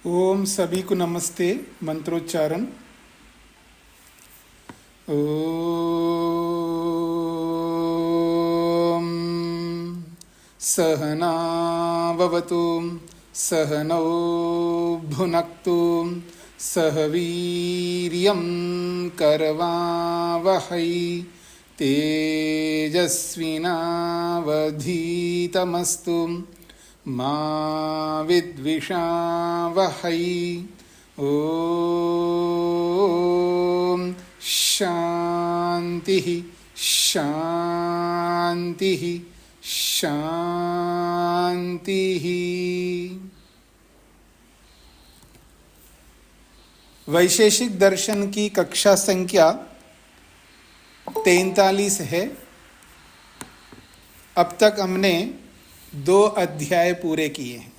ओम सभी को नमस्ते। मंत्रोच्चारण। ओम सहना भवतु सहनौ भुनक्तु सह वीर्यं करवावहै तेजस्विनावधीतमस्तु मा विद्विषावहै। ओम शांति शांति शांति। वैशेषिक दर्शन की कक्षा संख्या 43 है। अब तक हमने 2 अध्याय पूरे किए हैं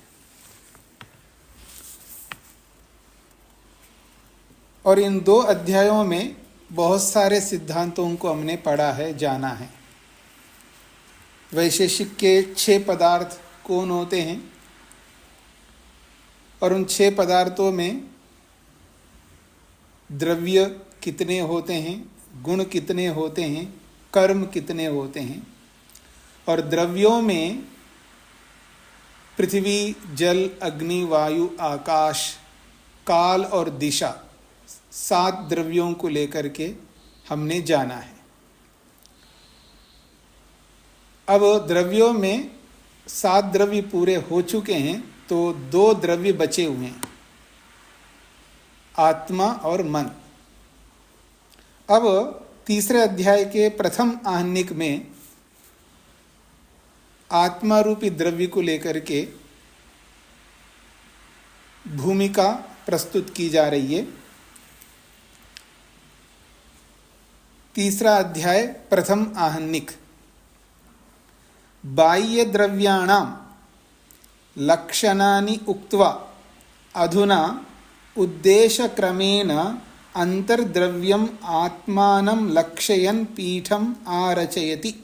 और इन 2 अध्यायों में बहुत सारे सिद्धांतों को हमने पढ़ा है, जाना है। वैशेषिक के 6 पदार्थ कौन होते हैं और उन 6 पदार्थों में द्रव्य कितने होते हैं, गुण कितने होते हैं, कर्म कितने होते हैं। और द्रव्यों में पृथ्वी, जल, अग्नि, वायु, आकाश, काल और दिशा 7 द्रव्यों को लेकर के हमने जाना है। अब द्रव्यों में 7 द्रव्य पूरे हो चुके हैं तो 2 द्रव्य बचे हुए हैं, आत्मा और मन। अब तीसरे अध्याय के प्रथम आहनिक में आत्मा रूपी द्रव्य को लेकर के भूमिका प्रस्तुत की जा रही है। तीसरा अध्याय प्रथम आहनिक। बाह्य द्रव्याणां लक्षणानि उक्त्वा अधुना उद्देशक्रमेण अंतर्द्रव्यम आत्मानं लक्षयन् पीठम आरचयति।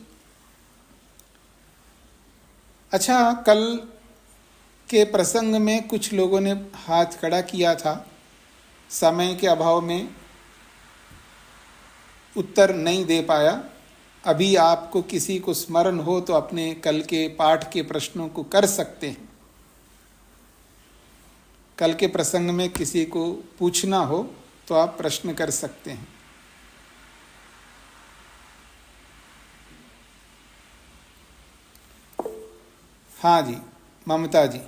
अच्छा, कल के प्रसंग में कुछ लोगों ने हाथ खड़ा किया था, समय के अभाव में उत्तर नहीं दे पाया। अभी आपको किसी को स्मरण हो तो अपने कल के पाठ के प्रश्नों को कर सकते हैं। कल के प्रसंग में किसी को पूछना हो तो आप प्रश्न कर सकते हैं। हाँ जी, ममता जी।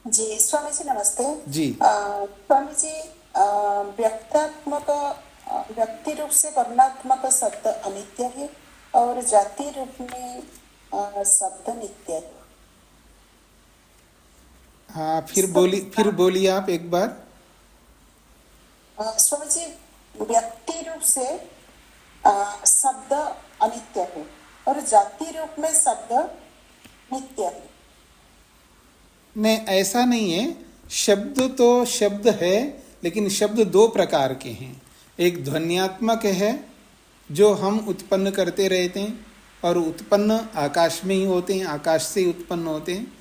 जी स्वामी जी नमस्ते जी। स्वामी जी, व्यक्तात्मक व्यक्ति रूप से वर्णात्मक शब्द अनित्य है और जाति रूप में शब्द नित्य है। हाँ, फिर बोलिए आप एक बार। स्वामी जी, व्यक्ति रूप से शब्द अनित्य है और जाति रूप में शब्द नित्य है। नहीं, ऐसा नहीं है। शब्द तो शब्द है, लेकिन शब्द 2 प्रकार के हैं। एक ध्वन्यात्मक है जो हम उत्पन्न करते रहते हैं और उत्पन्न आकाश में ही होते हैं, आकाश से ही उत्पन्न होते हैं।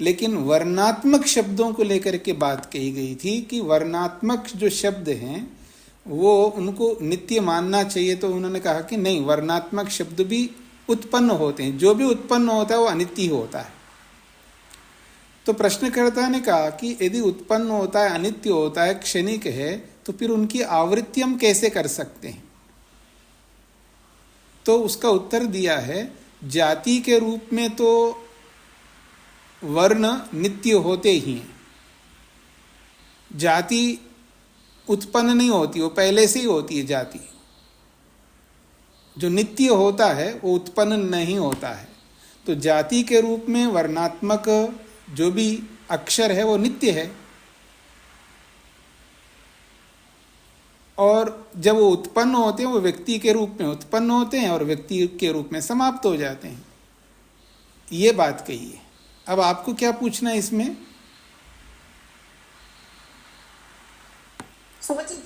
लेकिन वर्णात्मक शब्दों को लेकर के बात कही गई थी कि वर्णात्मक जो शब्द हैं वो उनको नित्य मानना चाहिए। तो उन्होंने कहा कि नहीं, वर्णात्मक शब्द भी उत्पन्न होते हैं, जो भी उत्पन्न होता है वो अनित्य होता है। तो प्रश्नकर्ता ने कहा कि यदि उत्पन्न होता है, अनित्य होता है, क्षणिक है, तो फिर उनकी आवृत्ति हम कैसे कर सकते हैं। तो उसका उत्तर दिया है, जाति के रूप में तो वर्ण नित्य होते ही हैं। जाति उत्पन्न नहीं होती, वो पहले से ही होती है। जाति जो नित्य होता है वो उत्पन्न नहीं होता है। तो जाति के रूप में वर्णात्मक जो भी अक्षर है वो नित्य है, और जब वो उत्पन्न होते हैं वो व्यक्ति के रूप में उत्पन्न होते हैं और व्यक्ति के रूप में समाप्त हो जाते हैं। ये बात कही है। अब आपको क्या पूछना है इसमें?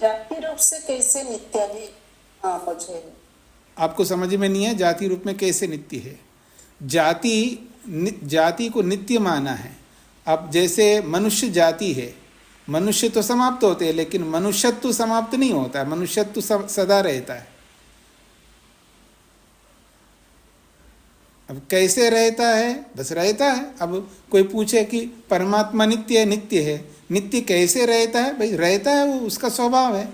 जाति रूप से कैसे नित्य है? मुझे आपको समझ में नहीं है जाति रूप में कैसे नित्य है। जाति को नित्य माना है अब जैसे मनुष्य जाति है, मनुष्य तो समाप्त होते हैं, लेकिन मनुष्यत्व समाप्त नहीं होता है, मनुष्यत्व सदा रहता है। अब कैसे रहता है? बस रहता है। अब कोई पूछे कि परमात्मा नित्य है, नित्य है, नित्य कैसे रहता है? भाई रहता है, वो उसका स्वभाव है।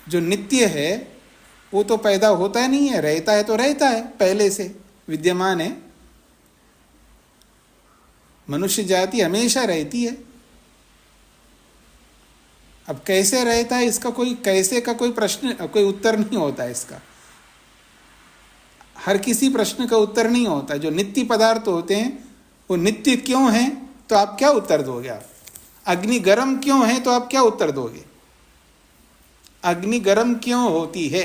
जो नित्य है वो तो पैदा होता ही नहीं है, रहता है तो रहता है, पहले से विद्यमान है। मनुष्य जाति हमेशा रहती है। अब कैसे रहता है, इसका कोई कैसे का कोई प्रश्न, कोई उत्तर नहीं होता है इसका। हर किसी प्रश्न का उत्तर नहीं होता। जो नित्य पदार्थ होते हैं वो नित्य क्यों हैं, तो आप क्या उत्तर दोगे? आप अग्नि गर्म क्यों है, तो आप क्या उत्तर दोगे? अग्नि गर्म क्यों होती है,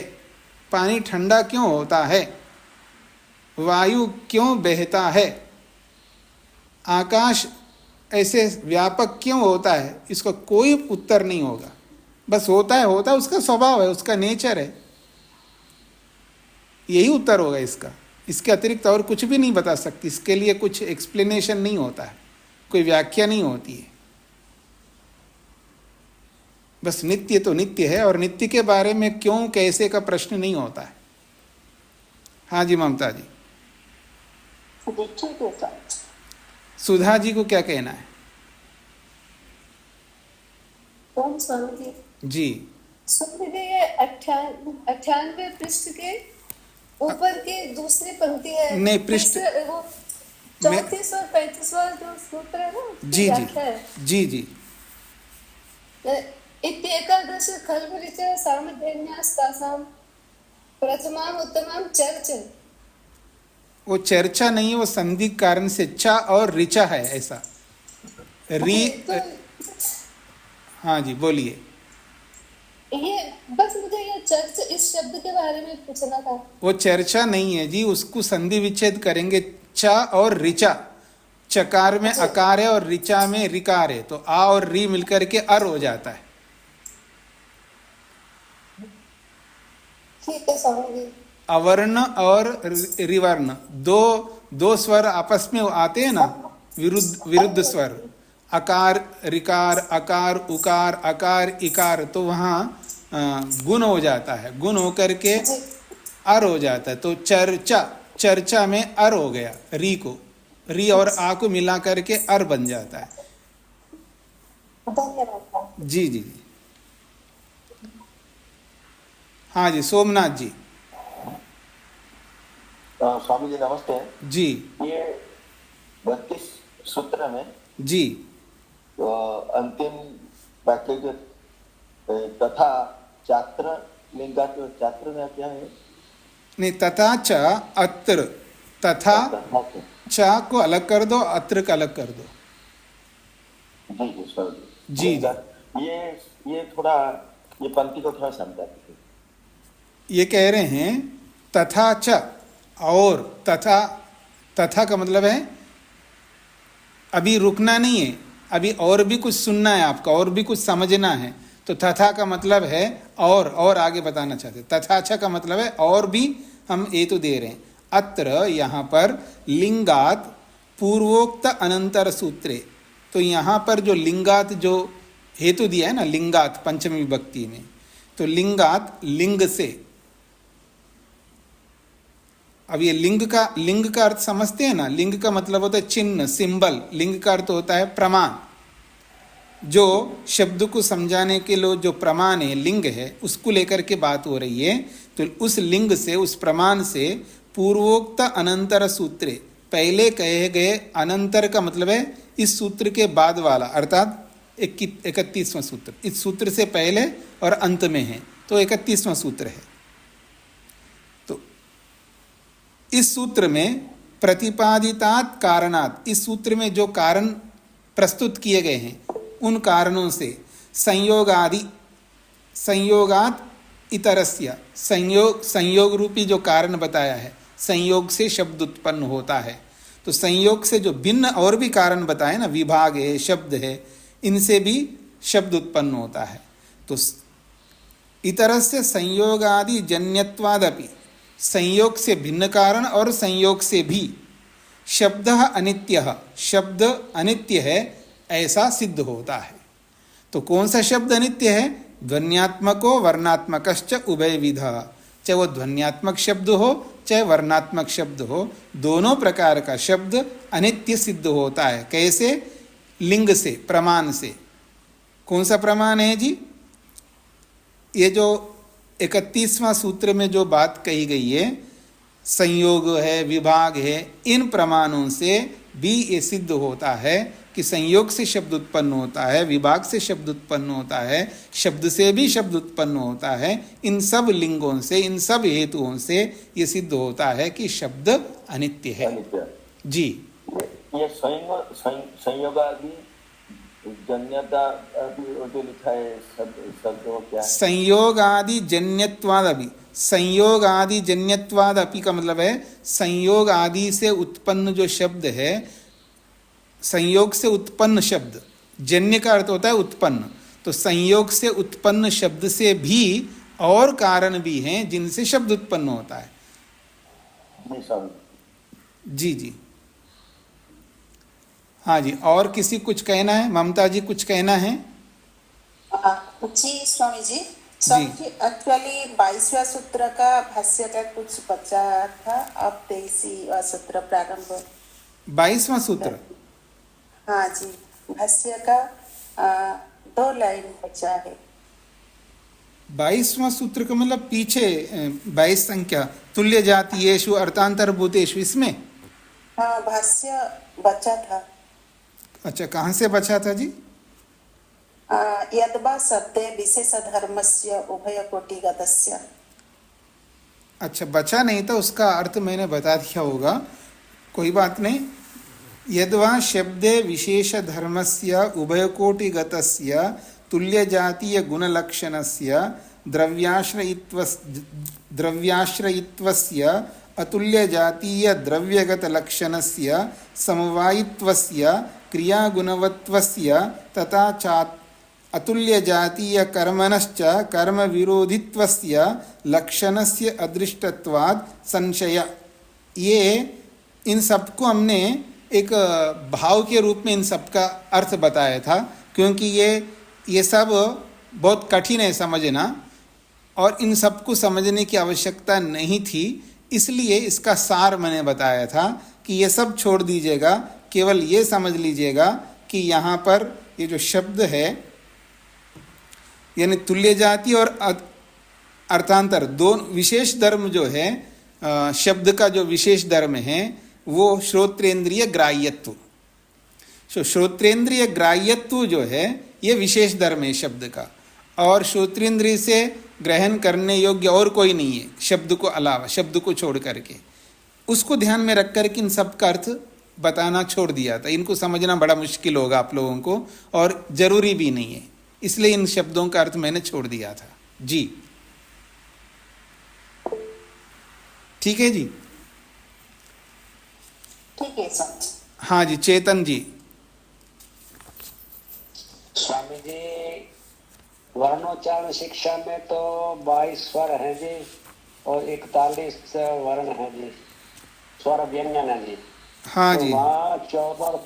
पानी ठंडा क्यों होता है, वायु क्यों बहता है, आकाश ऐसे व्यापक क्यों होता है, इसका कोई उत्तर नहीं होगा। बस होता है, होता है, उसका स्वभाव है, उसका नेचर है, यही उत्तर होगा इसका। इसके अतिरिक्त और कुछ भी नहीं बता सकती। इसके लिए कुछ एक्सप्लेनेशन नहीं होता है, कोई व्याख्या नहीं होती है। बस नित्य तो नित्य है, और नित्य के बारे में क्यों कैसे का प्रश्न नहीं होता है। हाँ जी ममता जी। सुधा जी को क्या कहना है? ओम स्वामी जी। जी स्वामी जी, ये 98 पृष्ठ के ऊपर की दूसरी पंक्ति है। नहीं, पृष्ठ वो 34 और 35वां जो सूत्र है ना, जी जी जी जी। इत्येकादश खल्वरिच सामध्यन्यास्तासां प्रथमाम उत्तमाम चर्च। वो चर्चा नहीं है, वो संधि कारण से चा और ऋचा है, ऐसा री। हाँ जी बोलिए। ये बस मुझे ये चर्च इस शब्द के बारे में पूछना था। वो चर्चा नहीं है जी, उसको संधि विच्छेद करेंगे। चा और ऋचा, चकार में अकार है और ऋचा में ऋकार है, तो आ और री मिलकर के अर हो जाता है। ठीक है स्वामी जी। अवर्ण और रिवर्ण दो स्वर आपस में आते हैं ना, विरुद्ध स्वर। अकार ऋकार, अकार उकार, अकार इकार, तो वहाँ गुण हो जाता है, गुण होकर के अर हो जाता है। तो चर्चा में अर हो गया, री को, री और आ को मिला करके अर बन जाता है। जी जी जी। हाँ जी सोमनाथ जी। स्वामी जी नमस्ते जी। ये 32 सूत्र में जी अंतिम वाक्य जो तथा छात्र लिंगा, तो छात्र में क्या है? नहीं, तथा च अत्र, तथा चा को अलग कर दो, अत्र का अलग कर दो। जी जी सर जी जी। ये थोड़ा, ये पंक्ति को थोड़ा समझा दीजिए। ये कह रहे हैं तथा च, और तथा का मतलब है अभी रुकना नहीं है, अभी और भी कुछ सुनना है आपका, और भी कुछ समझना है। तो तथा का मतलब है और आगे बताना चाहते। तथाच का मतलब है और भी हम ये तो दे रहे हैं। अत्र यहाँ पर लिंगात पूर्वोक्त अनंतर सूत्रे, तो यहाँ पर जो लिंगात जो हेतु दिया है ना, लिंगात पंचमी विभक्ति में, तो लिंगात लिंग से। अब ये लिंग का अर्थ समझते हैं ना, लिंग का मतलब होता है चिन्ह, सिंबल। लिंग का अर्थ होता है प्रमाण। जो शब्द को समझाने के लिए जो प्रमाण है, लिंग है, उसको लेकर के बात हो रही है। तो उस लिंग से, उस प्रमाण से पूर्वोक्त अनंतर सूत्रे, पहले कहे गए, अनंतर का मतलब है इस सूत्र के बाद वाला, अर्थात 31वां सूत्र। इस सूत्र से पहले और अंत में है, तो 31वां सूत्र है। तो इस सूत्र में प्रतिपादितात कारणात, इस सूत्र में जो कारण प्रस्तुत किए गए हैं, उन कारणों से संयोगात इतरस्य, संयोग रूपी जो कारण बताया है, संयोग से शब्द उत्पन्न होता है। तो संयोग से जो भिन्न और भी कारण बताए ना, विभाग है, शब्द है, इनसे भी शब्द उत्पन्न होता है। तो इतरस्य संयोगादि जन्यत्वादपि, संयोग से भिन्न कारण और संयोग से भी, शब्द अनित्य, शब्द अनित्य है ऐसा सिद्ध होता है। तो कौन सा शब्द अनित्य है? ध्वन्यात्मको वर्णात्मकश्च उभय विधा, चाहे वो ध्वन्यात्मक शब्द हो चाहे वर्णात्मक शब्द हो, दोनों प्रकार का शब्द अनित्य सिद्ध होता है। कैसे? लिंग से, प्रमाण से। कौन सा प्रमाण है जी? ये जो 31वां सूत्र में जो बात कही गई है, संयोग है, विभाग है, इन प्रमाणों से भी ये सिद्ध होता है कि संयोग से शब्द उत्पन्न होता है, विभाग से शब्द उत्पन्न होता है, शब्द से भी शब्द उत्पन्न होता है। इन सब लिंगों से, इन सब हेतुओं से ये सिद्ध होता है कि शब्द अनित्य है। अनित्य। जी, ये संयोग आदि जन्यता अभी जो लिखा है शब्द क्या है? संयोग आदि जन्यत्वाद अभी, संयोग आदि जन्यत्वाद अपि का मतलब है संयोग आदि से उत्पन्न जो शब्द है, संयोग से उत्पन्न शब्द, जन्य का अर्थ होता है उत्पन्न, तो संयोग से उत्पन्न शब्द से भी और कारण भी हैं जिनसे शब्द उत्पन्न होता है। जी जी, हाँ जी। और किसी कुछ कहना है? ममता जी कुछ कहना है? जी स्वामी जी, एक्चुअली 22वां सूत्र का भाष्य का कुछ बचा था, अब 23वां सूत्र प्रारंभ। 22वां सूत्र? हाँ जी, भाष्य का 2 लाइन बचा है। 22वां सूत्र का मतलब पीछे 22 संख्या, तुल्य जातीयेषु अर्थांतरभूतेषु, इसमें? हाँ, भाष्य बचा था। अच्छा, कहाँ से बचा था जी? यद्वा शब्दे विशेष धर्मस्य उभय कोटिगतस्य। अच्छा, बचा नहीं था, उसका अर्थ मैंने बता दिया होगा, कोई बात नहीं। यद्वा शब्दे विशेष धर्मस्य उभयकोटिगतस्य तुल्य जातीय गुणलक्षणस्य द्रव्याश्रयित्वस्य अतुल्य जातीय द्रव्यगत लक्षणस्य समवायित्वस्य क्रियागुणवत्वस्य तथा च अतुल्य जातीय कर्मणश्च कर्म विरोधित्वस्य लक्षणस्य अदृष्टत्वात् संशय। ये इन सबको हमने एक भाव के रूप में इन सब का अर्थ बताया था, क्योंकि ये सब बहुत कठिन है समझना और इन सबको समझने की आवश्यकता नहीं थी, इसलिए इसका सार मैंने बताया था कि ये सब छोड़ दीजिएगा, केवल ये समझ लीजिएगा कि यहाँ पर ये जो शब्द है यानी तुल्य जाति और अर्थांतर, दो विशेष धर्म जो है, शब्द का जो विशेष धर्म है वो श्रोत्रेंद्रिय ग्राह्यत्व। श्रोत्रेंद्रिय ग्राह्यत्व जो है ये विशेष धर्म है शब्द का, और श्रोत्रेंद्रिय से ग्रहण करने योग्य और कोई नहीं है शब्द को अलावा, शब्द को छोड़ करके। उसको ध्यान में रख कर के इन सब का अर्थ बताना छोड़ दिया था। इनको समझना बड़ा मुश्किल होगा आप लोगों को और जरूरी भी नहीं है, इसलिए इन शब्दों का अर्थ मैंने छोड़ दिया था। जी ठीक है जी, ठीक है सर। हाँ जी, चेतन जी। स्वामी जी, वर्णोच्चारण शिक्षा में तो 22 स्वर हैं जी और 41 वर्ण हैं जी, स्वर व्यंजन है जी। हाँ तो जी, वहाँ 14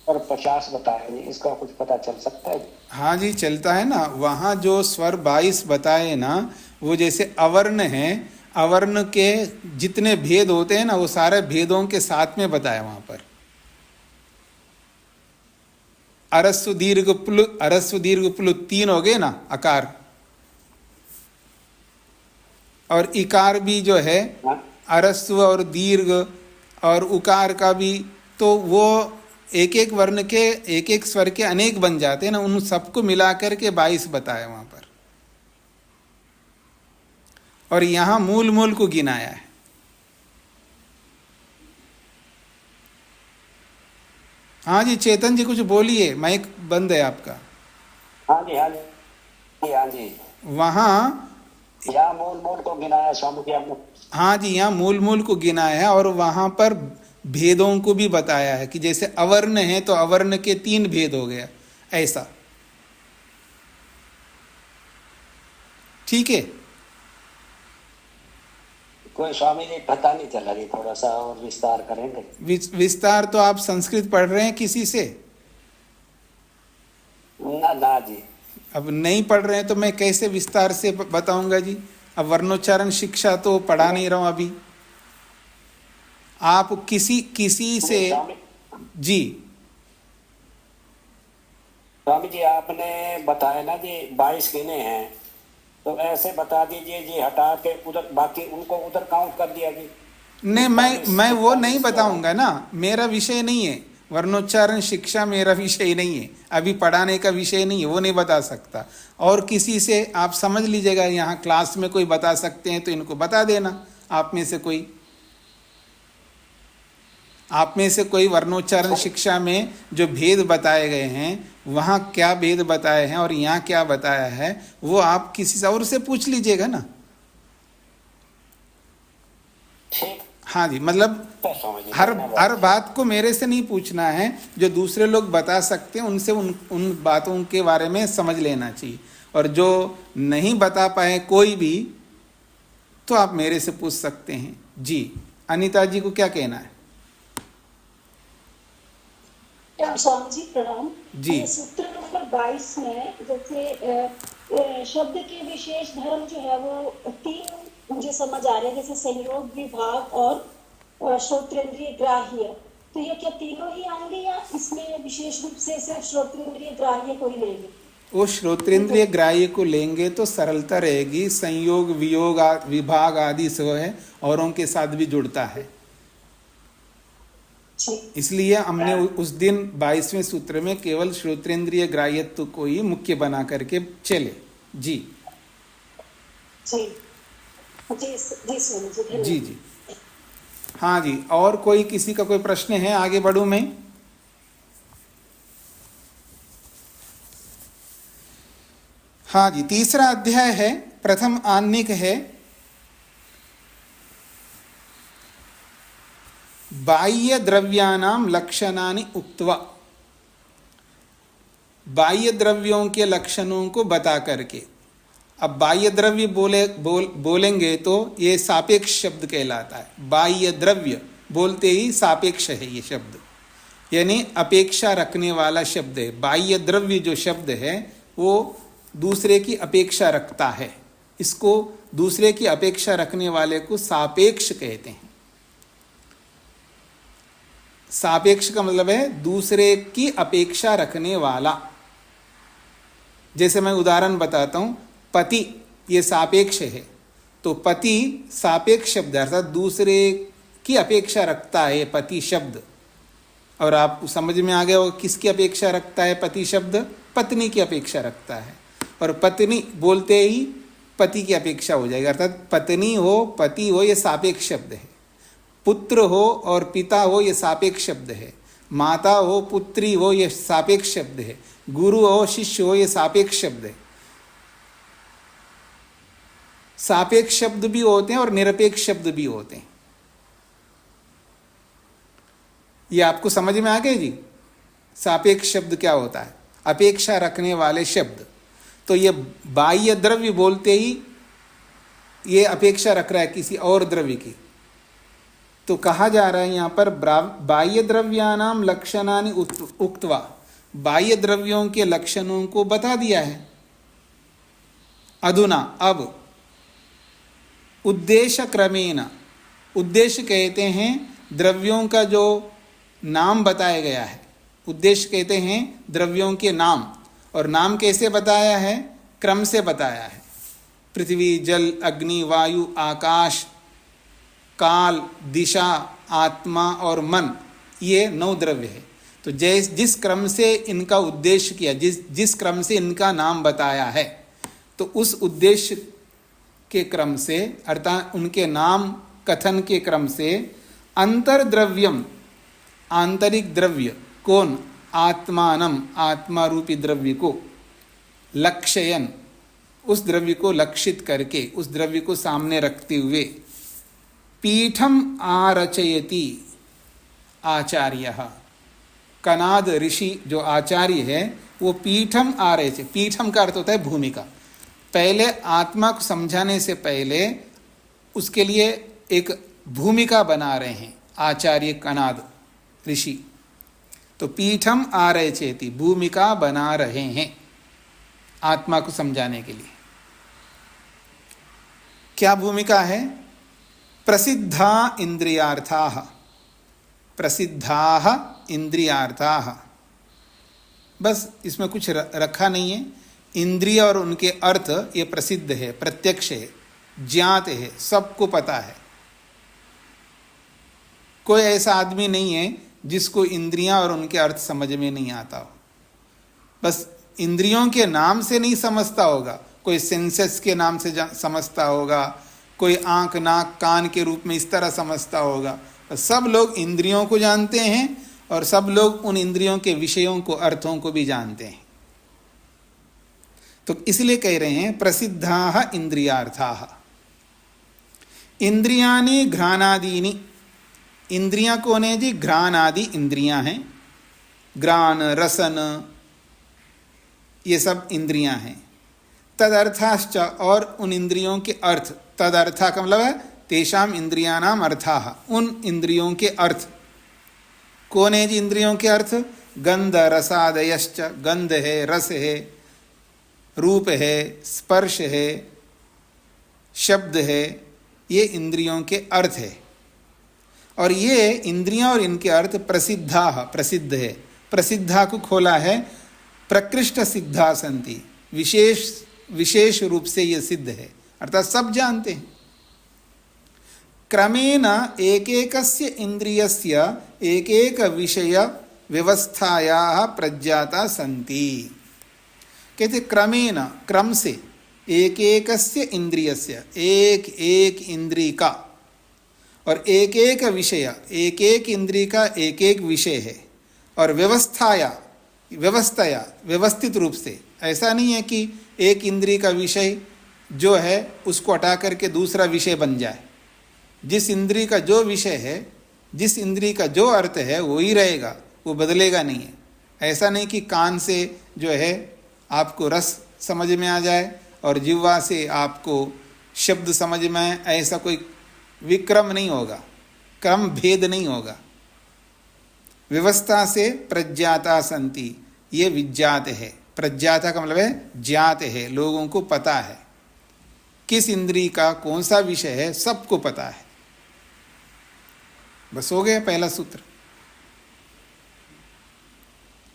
और 50 बताए जी, इसका कुछ पता चल सकता है? हाँ जी, चलता है ना। वहाँ जो स्वर 22 बताए ना, वो जैसे अवर्ण है, अवर्ण के जितने भेद होते हैं ना, वो सारे भेदों के साथ में बताया वहाँ पर। अरस्व दीर्घ प्लु 3 हो गए ना अकार, और इकार भी जो है अरस्व और दीर्घ और उकार का भी, तो वो एक एक वर्ण के एक एक स्वर के अनेक बन जाते हैं ना, उन सबको मिलाकर के 22 बताया वहां पर। और यहां मूल मूल को गिनाया है। हाँ जी, चेतन जी कुछ बोलिए, माइक बंद है आपका। हाँ जी, हाँ जी, हाँ जी। वहां यहाँ मूल मूल को गिनाया स्वामी जी आपने। हाँ जी, यहाँ मूल मूल को गिनाया है और वहां पर भेदों को भी बताया है कि जैसे अवर्ण है तो अवर्ण के 3 भेद हो गया, ऐसा। ठीक है, कोई स्वामी जी पता नहीं चला जी, थोड़ा सा और विस्तार करेंगे? विस्तार तो आप संस्कृत पढ़ रहे हैं किसी से? ना ना जी। अब नहीं पढ़ रहे हैं तो मैं कैसे विस्तार से बताऊंगा जी? अब वर्णोच्चारण शिक्षा तो पढ़ा नहीं रहा हूं अभी। आप किसी से जी। स्वामी जी आपने बताया ना जी 22 गिने हैं, तो ऐसे बता दीजिए जी, हटा के उधर बाकी उनको उधर काउंट कर दिया जी। नहीं, मैं वो नहीं बताऊंगा ना, मेरा विषय नहीं है। वर्णोच्चारण शिक्षा मेरा विषय नहीं है, अभी पढ़ाने का विषय नहीं है, वो नहीं बता सकता। और किसी से आप समझ लीजिएगा, यहाँ क्लास में कोई बता सकते हैं तो इनको बता देना। आप में से कोई वर्णोच्चारण शिक्षा में जो भेद बताए गए हैं, वहाँ क्या भेद बताए हैं और यहाँ क्या बताया है, वो आप किसी से और से पूछ लीजिएगा ना। ठीक। हाँ जी, मतलब हर बात को मेरे से नहीं पूछना है, जो दूसरे लोग बता सकते हैं उनसे उन बातों के बारे में समझ लेना चाहिए। और जो नहीं बता पाए कोई भी, तो आप मेरे से पूछ सकते हैं जी। अनीता जी को क्या कहना है? स्वामी जी प्रणाम जी। सूत्र नंबर 22 में जैसे शब्द के विशेष धर्म जो है वो 3 मुझे समझ आ रहे हैं, जैसे संयोग, विभाग और श्रोत्रेंद्रिय ग्राह्य। तो ये क्या तीनों ही आएंगे या इसमें विशेष रूप से सिर्फ श्रोत्रेंद्रिय ग्राह्य को ही लेंगे? वो श्रोत्रेंद्रिय ग्राह्य को लेंगे तो सरलता रहेगी। संयोग, वियोग, विभाग आदि सब है, औरों के साथ भी जुड़ता है। इसलिए हमने उस दिन 22वें सूत्र में केवल श्रोत्रेंद्रिय ग्राह्यत्व को ही मुख्य बना करके चले जी। जी जी। हाँ जी, और कोई किसी का कोई प्रश्न है? आगे बढ़ूं मैं? हाँ जी, तीसरा अध्याय है, प्रथम आन्निक है। बाह्य द्रव्यानाम लक्षणानि उक्त्वा, बाह्य द्रव्यों के लक्षणों को बता करके। अब बाह्य द्रव्य बोलेंगे तो ये सापेक्ष शब्द कहलाता है। बाह्य द्रव्य बोलते ही सापेक्ष है ये शब्द, यानी अपेक्षा रखने वाला शब्द है। बाह्य द्रव्य जो शब्द है वो दूसरे की अपेक्षा रखता है, इसको दूसरे की अपेक्षा रखने वाले को सापेक्ष कहते हैं। सापेक्ष का मतलब है दूसरे की अपेक्षा रखने वाला। जैसे मैं उदाहरण बताता हूं, पति ये सापेक्ष है, तो पति सापेक्ष शब्द अर्थात दूसरे की अपेक्षा रखता है पति शब्द। और आप समझ में आ गया वो किसकी अपेक्षा रखता है पति शब्द? पत्नी की अपेक्षा रखता है। और पत्नी बोलते ही पति की अपेक्षा हो जाएगी, अर्थात पत्नी हो पति हो ये सापेक्ष शब्द है। पुत्र हो और पिता हो ये सापेक्ष शब्द है। माता हो पुत्री हो ये सापेक्ष शब्द है। गुरु हो शिष्य हो ये सापेक्ष शब्द है। सापेक्ष शब्द भी होते हैं और निरपेक्ष शब्द भी होते हैं। ये आपको समझ में आ गए जी? सापेक्ष शब्द क्या होता है? अपेक्षा रखने वाले शब्द। तो ये बाह्य द्रव्य बोलते ही ये अपेक्षा रख रहा है किसी और द्रव्य की, तो कहा जा रहा है यहाँ पर बाह्य द्रव्यानाम लक्षणानि उक्त्वा, बाह्य द्रव्यों के लक्षणों को बता दिया है। अधुना अब उद्देश्य क्रमेण, उद्देश्य कहते हैं द्रव्यों का जो नाम बताया गया है, उद्देश्य कहते हैं द्रव्यों के नाम। और नाम कैसे बताया है? क्रम से बताया है। पृथ्वी, जल, अग्नि, वायु, आकाश, काल, दिशा, आत्मा और मन, ये 9 द्रव्य है। तो जिस क्रम से इनका उद्देश्य किया, जिस क्रम से इनका नाम बताया है, तो उस उद्देश्य के क्रम से अर्थात उनके नाम कथन के क्रम से अंतर्द्रव्यम, आंतरिक द्रव्य, कौन? आत्मानम, आत्मा रूपी द्रव्य को, लक्षयन, उस द्रव्य को लक्षित करके, उस द्रव्य को सामने रखते हुए, पीठम आरचयति आचार्यः, कनाद ऋषि जो आचार्य है वो पीठम आरचय, पीठम का अर्थ होता है भूमिका। पहले आत्मा को समझाने से पहले उसके लिए एक भूमिका बना रहे हैं आचार्य कनाद ऋषि। तो पीठम आरचेति, भूमिका बना रहे हैं आत्मा को समझाने के लिए। क्या भूमिका है? प्रसिद्धा इंद्रियार्थाः, प्रसिद्धाः इंद्रियार्थाः। बस इसमें कुछ रखा नहीं है। इंद्रिय और उनके अर्थ ये प्रसिद्ध है, प्रत्यक्ष है, ज्ञात है, सबको पता है। कोई ऐसा आदमी नहीं है जिसको इंद्रियां और उनके अर्थ समझ में नहीं आता हो। बस इंद्रियों के नाम से नहीं समझता होगा, कोई सेंसेस के नाम से समझता होगा, कोई आंख नाक कान के रूप में इस तरह समझता होगा। तो सब लोग इंद्रियों को जानते हैं और सब लोग उन इंद्रियों के विषयों को, अर्थों को भी जानते हैं। तो इसलिए कह रहे हैं प्रसिद्धाः इंद्रियार्थाः। इंद्रियाणि घ्राणादीनि, इंद्रियां कौन है जी? घ्राण आदि इंद्रियां हैं। घ्राण, रसन, ये सब इंद्रियां हैं। तदर्थाश्च, और उन इंद्रियों के अर्थ। तदर्था का मतलब है तेषाम इंद्रियाणाम अर्थाः, उन इंद्रियों के अर्थ। कौन है जी इंद्रियों के अर्थ? गंध रसादयश्च, गंध है, रस है, रूप है, स्पर्श है, शब्द है, ये इंद्रियों के अर्थ है। और ये इंद्रियां और इनके अर्थ प्रसिद्धा, प्रसिद्ध है। प्रसिद्धा को खोला है प्रकृष्ट सिद्धा संति, विशेष रूप से ये सिद्ध है, अर्थात सब जानते हैं। क्रमेण एकैकस्य इंद्रियस्य एकैक विषय व्यवस्थायाः प्रज्ञाता संति। कहते क्रमेण, क्रम से, एकैकस्य इंद्रियस्य, एक एक इंद्रिय का, और एक एक विषय, एक एक इंद्रिय का एक एक विषय है। और व्यवस्थाया, व्यवस्थित रूप से। ऐसा नहीं है कि एक इंद्रिय का विषय जो है उसको हटा करके दूसरा विषय बन जाए। जिस इंद्रिय का जो विषय है, जिस इंद्रिय का जो अर्थ है वो ही रहेगा, वो बदलेगा नहीं है। ऐसा नहीं कि कान से जो है आपको रस समझ में आ जाए और जिह्वा से आपको शब्द समझ में आए, ऐसा कोई विक्रम नहीं होगा, क्रम भेद नहीं होगा। व्यवस्था से प्रज्ञाता संति, ये विज्ञात है। प्रज्ञाता का मतलब है ज्ञात है, लोगों को पता है किस इंद्रिय का कौन सा विषय है, सबको पता है। बस हो गया पहला सूत्र।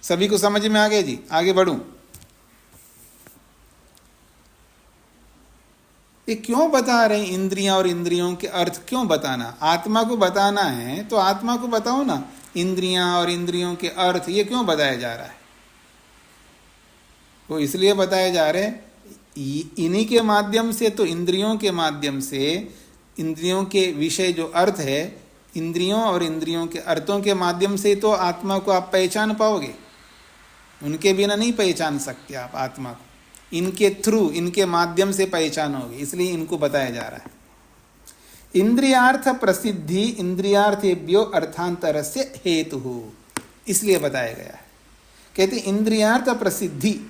सभी को समझ में आ गया जी? आगे बढ़ूं? ये क्यों बता रहे हैं इंद्रियां और इंद्रियों के अर्थ? क्यों बताना? आत्मा को बताना है तो आत्मा को बताओ ना। इंद्रियां और इंद्रियों के अर्थ ये क्यों बताया जा रहा है? वो इसलिए बताया जा रहे हैं, इन्हीं के माध्यम से, तो इंद्रियों के माध्यम से, इंद्रियों के विषय जो अर्थ है, इंद्रियों और इंद्रियों के अर्थों के माध्यम से तो आत्मा को आप पहचान पाओगे। उनके बिना नहीं पहचान सकते आप आत्मा को। इनके थ्रू, इनके माध्यम से पहचानोगे, इसलिए इनको बताया जा रहा है। इंद्रियार्थ प्रसिद्धि इंद्रियार्थेभ्यो अर्थांतरस्य हेतु, इसलिए बताया गया है। कहते इंद्रियार्थ प्रसिद्धि,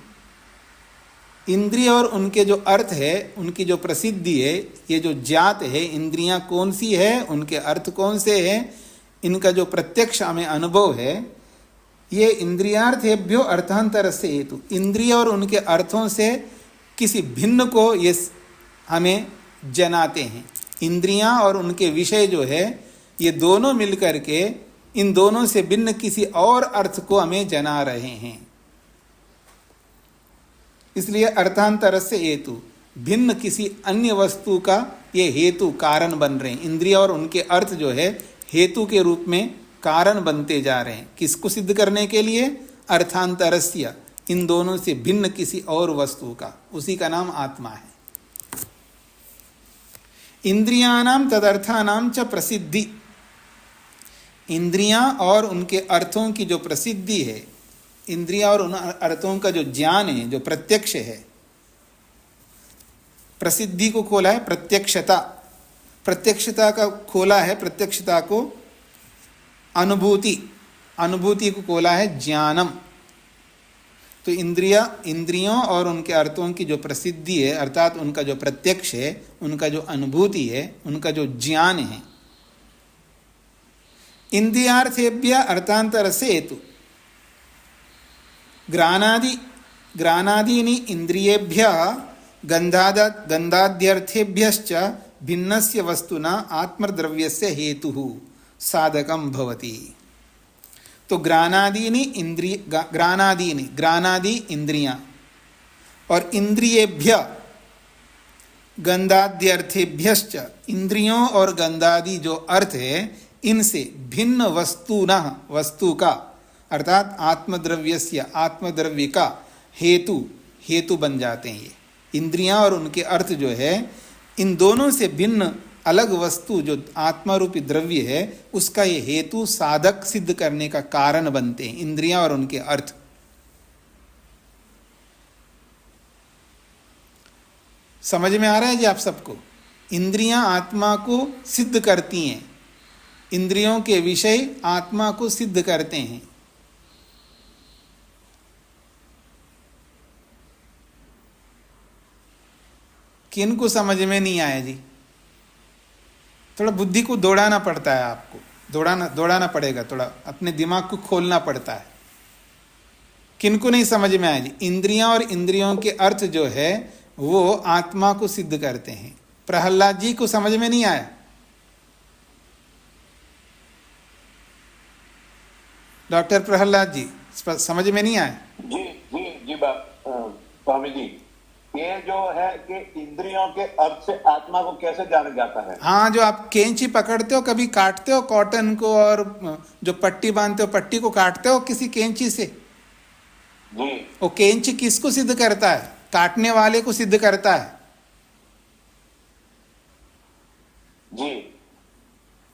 इंद्रिय और उनके जो अर्थ है, उनकी जो प्रसिद्धि है, ये जो ज्ञात है, इंद्रियां कौन सी है, उनके अर्थ कौन से हैं, इनका जो प्रत्यक्ष हमें अनुभव है, ये इंद्रियार्थेभ्यो अर्थांतर से हेतु, इंद्रिय और उनके अर्थों से किसी भिन्न को ये हमें जनाते हैं। इंद्रियां और उनके विषय जो है, ये दोनों मिलकर के इन दोनों से भिन्न किसी और अर्थ को हमें जना रहे हैं। इसलिए अर्थांतर से हेतु, भिन्न किसी अन्य वस्तु का ये हेतु, कारण बन रहे हैं। इंद्रिय और उनके अर्थ जो है हेतु के रूप में कारण बनते जा रहे हैं। किसको सिद्ध करने के लिए? अर्थांतरस्य, इन दोनों से भिन्न किसी और वस्तु का, उसी का नाम आत्मा है। इंद्रियाणाम तदर्थानाम च प्रसिद्धि, इंद्रियां और उनके अर्थों की जो प्रसिद्धि है, इंद्रियां और उन अर्थों का जो ज्ञान है, जो प्रत्यक्ष है, प्रसिद्धि को खोला है प्रत्यक्षता, प्रत्यक्षता का खोला है, प्रत्यक्षता को अनुभूति, अनुभूति को खोला है ज्ञानम। तो इंद्रियों और उनके अर्थों की जो प्रसिद्धि है, अर्थात उनका जो प्रत्यक्ष है, उनका जो अनुभूति है, उनका जो ज्ञान है, इंद्रियार्थेभ्य अर्थांतर से हेतु ग्राणादीनि इंद्रियेभ्य गंधाद्यर्थेभ्यश्च भिन्नस्य वस्तुना आत्मद्रव्यस्य हेतुः साधकं भवति। तो ग्राणादि इंद्रियां और इंद्रियेभ्य गंधाद्यर्थेभ्यश्च, इंद्रियों और गंधादि जो अर्थ है, इनसे भिन्न वस्तुना, वस्तु का अर्थात आत्मद्रव्यस्य, आत्मद्रव्य का हेतु बन जाते हैं। ये इंद्रियां और उनके अर्थ जो है, इन दोनों से भिन्न अलग वस्तु जो आत्मा रूपी द्रव्य है, उसका ये हेतु साधक सिद्ध करने का कारण बनते हैं, इंद्रियां और उनके अर्थ। समझ में आ रहा है जी आप सबको? इंद्रियां आत्मा को सिद्ध करती हैं, इंद्रियों के विषय आत्मा को सिद्ध करते हैं। किनको समझ में नहीं आया जी? थोड़ा बुद्धि को दौड़ाना पड़ता है, आपको दौड़ाना पड़ेगा, थोड़ा अपने दिमाग को खोलना पड़ता है। किनको नहीं समझ में आया जी? इंद्रियां और इंद्रियों के अर्थ जो है वो आत्मा को सिद्ध करते हैं। प्रहलाद जी को समझ में नहीं आया? डॉक्टर प्रहलाद जी समझ में नहीं आया? जी स्वामी जी, ये जो है कि इंद्रियों के अर्थ से आत्मा को कैसे जाना जाता है? हाँ, जो आप कैंची पकड़ते हो, कभी काटते हो कॉटन को, और जो पट्टी बांधते हो, पट्टी को काटते हो किसी कैंची से, जी, वो कैंची किसको सिद्ध करता है? काटने वाले को सिद्ध करता है। जी,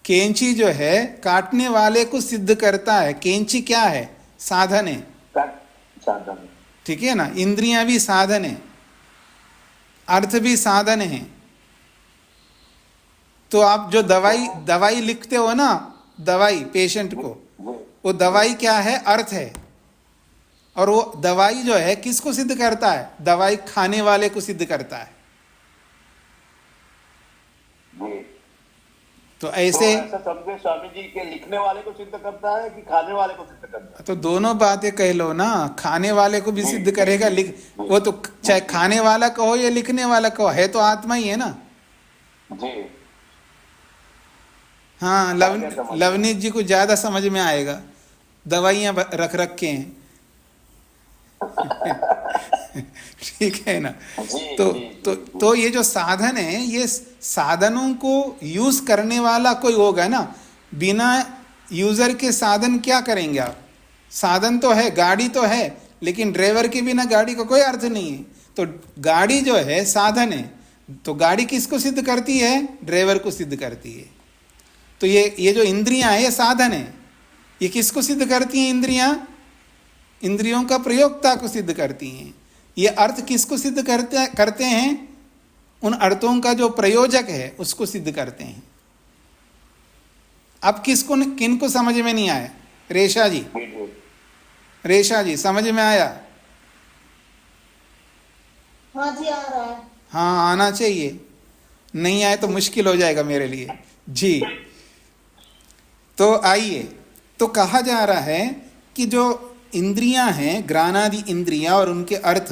कैंची जो है काटने वाले को सिद्ध करता है। कैंची क्या है? साधन है, साधन, ठीक है ना? इंद्रियां भी साधन है, अर्थ भी साधन है। तो आप जो दवाई लिखते हो ना, दवाई पेशेंट को, वो दवाई क्या है? अर्थ है। और वो दवाई जो है किसको सिद्ध करता है? दवाई खाने वाले को सिद्ध करता है। जी। तो ऐसे तो ऐसा समझे स्वामी जी के लिखने वाले को सिद्ध करता है कि खाने वाले को सिद्ध करता है? तो दोनों बातें कह लो ना, खाने वाले को भी सिद्ध करेगा, वो तो चाहे खाने वाला कहो या लिखने वाला कहो, है तो आत्मा ही है ना। जी। हाँ, लवनीत जी को ज्यादा समझ में आएगा, दवाइयां रख के हैं। ठीक है ना? तो ये जो साधन है, ये साधनों को यूज करने वाला कोई होगा ना। बिना यूजर के साधन क्या करेंगे आप? साधन तो है, गाड़ी तो है, लेकिन ड्राइवर के बिना गाड़ी का कोई अर्थ नहीं है। तो गाड़ी जो है साधन है, तो गाड़ी किसको सिद्ध करती है? ड्राइवर को सिद्ध करती है। तो ये जो इंद्रियां है, ये साधन है। ये किसको सिद्ध करती हैं? इंद्रियों का प्रयोक्ता को सिद्ध करती हैं। ये अर्थ किसको सिद्ध करते हैं? उन अर्थों का जो प्रयोजक है उसको सिद्ध करते हैं। अब किनको समझ में नहीं आया? रेशा जी समझ में आया? हाँ जी, आ रहा है। हाँ, आना चाहिए, नहीं आए तो मुश्किल हो जाएगा मेरे लिए जी। तो आइए, तो कहा जा रहा है कि जो इंद्रियां हैं, ग्राणादि इंद्रियां और उनके अर्थ,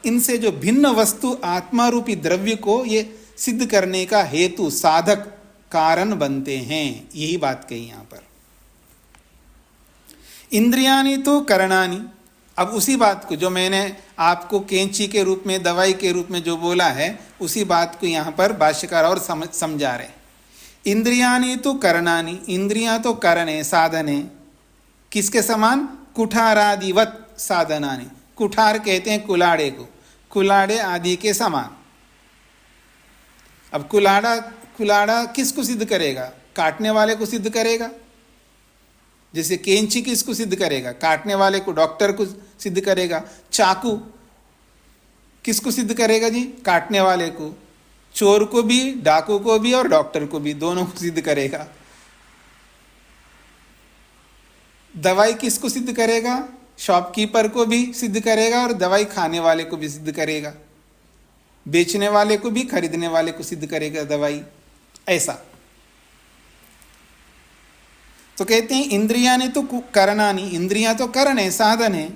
इनसे जो भिन्न वस्तु आत्मा रूपी द्रव्य को ये सिद्ध करने का हेतु, साधक, कारण बनते हैं। यही बात कही यहां पर। इंद्रियानि तो करणानि। अब उसी बात को जो मैंने आपको कैंची के रूप में, दवाई के रूप में जो बोला है, उसी बात को यहां पर भाष्यकार और समझा रहे। इंद्रियानि तो करणानि, इंद्रियां तो करण है, साधन है। किसके समान? कुठारादिवत साधनानि। कुठार कहते हैं कुलाड़े को, कुलाड़े आदि के समान। अब कुलाड़ा किसको सिद्ध करेगा? काटने वाले को सिद्ध करेगा। जैसे कैंची किसको सिद्ध करेगा? काटने वाले को, डॉक्टर को सिद्ध करेगा। चाकू किसको सिद्ध करेगा जी? काटने वाले को। चोर को भी, डाकू को भी और डॉक्टर को भी, दोनों को सिद्ध करेगा। दवाई किसको सिद्ध करेगा? शॉपकीपर को भी सिद्ध करेगा और दवाई खाने वाले को भी सिद्ध करेगा, बेचने वाले को भी खरीदने वाले को सिद्ध करेगा दवाई, ऐसा। तो कहते हैं इंद्रियानि तो करणानि, इंद्रियां तो करण है, साधन है।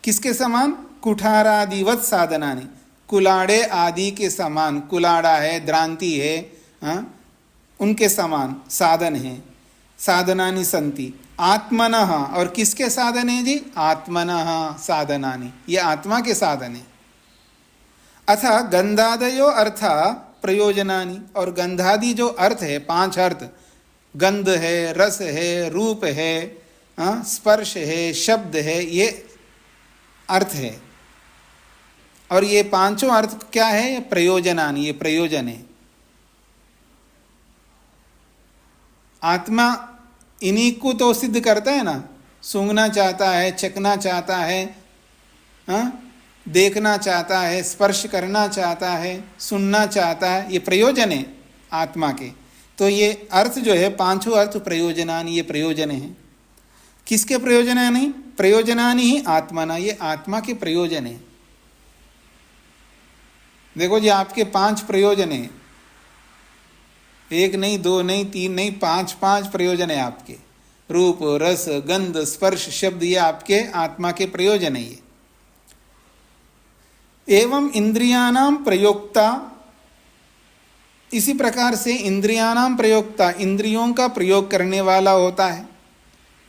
किसके समान? कुठारादिवत साधनानि, कुलाड़े आदि के समान। कुलाड़ा है, द्रांति है, उनके समान साधन है। साधनानि संति आत्मनः, और किसके साधन है जी? आत्मनः साधनानि, ये आत्मा के साधन है। अथ गंधादयो अर्थ प्रयोजनानि, और गंधादि जो अर्थ है, 5 अर्थ, गंध है, रस है, रूप है, स्पर्श है, शब्द है, ये अर्थ है। और ये 5 अर्थ क्या है? प्रयोजनानि, ये प्रयोजन है। आत्मा इन्हीं को तो सिद्ध करता है ना, सूंघना चाहता है, चखना चाहता है, देखना चाहता है, स्पर्श करना चाहता है, सुनना चाहता है, ये प्रयोजन है आत्मा के। तो ये अर्थ जो है 5 अर्थ प्रयोजनानि, ये प्रयोजन है। किसके प्रयोजनानि? प्रयोजनानि ही आत्मना, ये आत्मा के प्रयोजन है। देखो जी, आपके 5 प्रयोजन है, 1 नहीं, 2 नहीं, 3 नहीं, 5 प्रयोजन है आपके। रूप, रस, गंध, स्पर्श, शब्द, ये आपके आत्मा के प्रयोजन है। ये एवं इंद्रियाणाम प्रयोक्ता, इसी प्रकार से इंद्रियाणाम प्रयोक्ता, इंद्रियों का प्रयोग करने वाला होता है।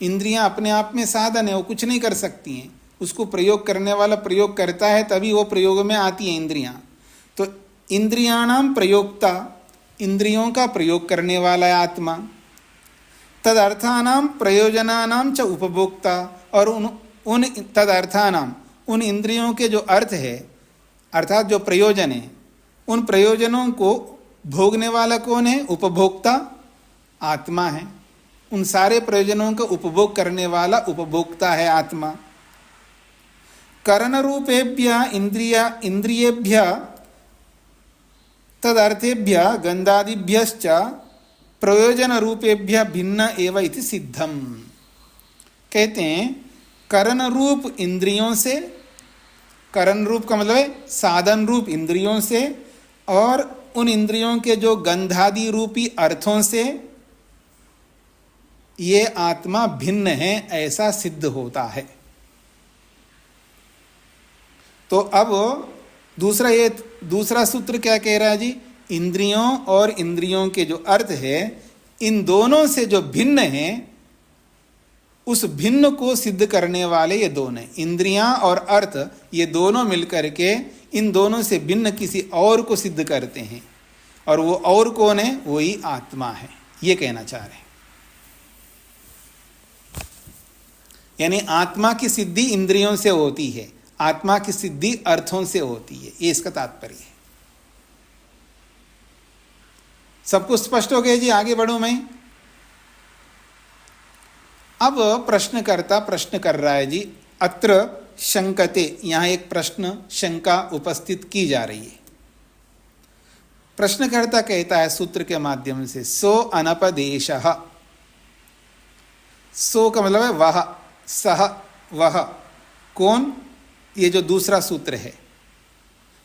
इंद्रियां अपने आप में साधन है, वो कुछ नहीं कर सकती हैं, उसको प्रयोग करने वाला प्रयोग करता है, तभी वो प्रयोग में आती हैं इंद्रियां। तो इंद्रियाणाम प्रयोक्ता, इंद्रियों का प्रयोग करने वाला है आत्मा। तदर्थानाम प्रयोजनानाम च उपभोक्ता, और उन तदर्थानाम, उन इंद्रियों के जो अर्थ है, अर्थात जो प्रयोजन है, उन प्रयोजनों को भोगने वाला कौन है? उपभोक्ता आत्मा है। उन सारे प्रयोजनों का उपभोग करने वाला उपभोक्ता है आत्मा। करण रूपेभ्य इंद्रियेभ्य तदर्थेभ्य गंधादिभ्यश्च प्रयोजन रूपेभ्य भिन्न एव इति सिद्धम। कहते हैं करण रूप इंद्रियों से, करण रूप का मतलब है साधन रूप इंद्रियों से, और उन इंद्रियों के जो गंधादि रूपी अर्थों से ये आत्मा भिन्न है, ऐसा सिद्ध होता है। तो अब दूसरा सूत्र क्या कह रहा है जी? इंद्रियों और इंद्रियों के जो अर्थ है, इन दोनों से जो भिन्न है, उस भिन्न को सिद्ध करने वाले ये दोनों हैं। इंद्रियां और अर्थ, ये दोनों मिलकर के इन दोनों से भिन्न किसी और को सिद्ध करते हैं, और वो और कौन है? वही आत्मा है, ये कहना चाह रहे हैं। यानी आत्मा की सिद्धि इंद्रियों से होती है, आत्मा की सिद्धि अर्थों से होती है, ये इसका तात्पर्य है। सबको स्पष्ट हो गया जी? आगे बढ़ूं मैं। अब प्रश्नकर्ता प्रश्न कर रहा है जी, अत्र शंकते, यहां एक प्रश्न, शंका उपस्थित की जा रही है। प्रश्नकर्ता कहता है सूत्र के माध्यम से, सो अनपदेशः, सो का मतलब है वह, सह वह, कौन? ये जो दूसरा सूत्र है,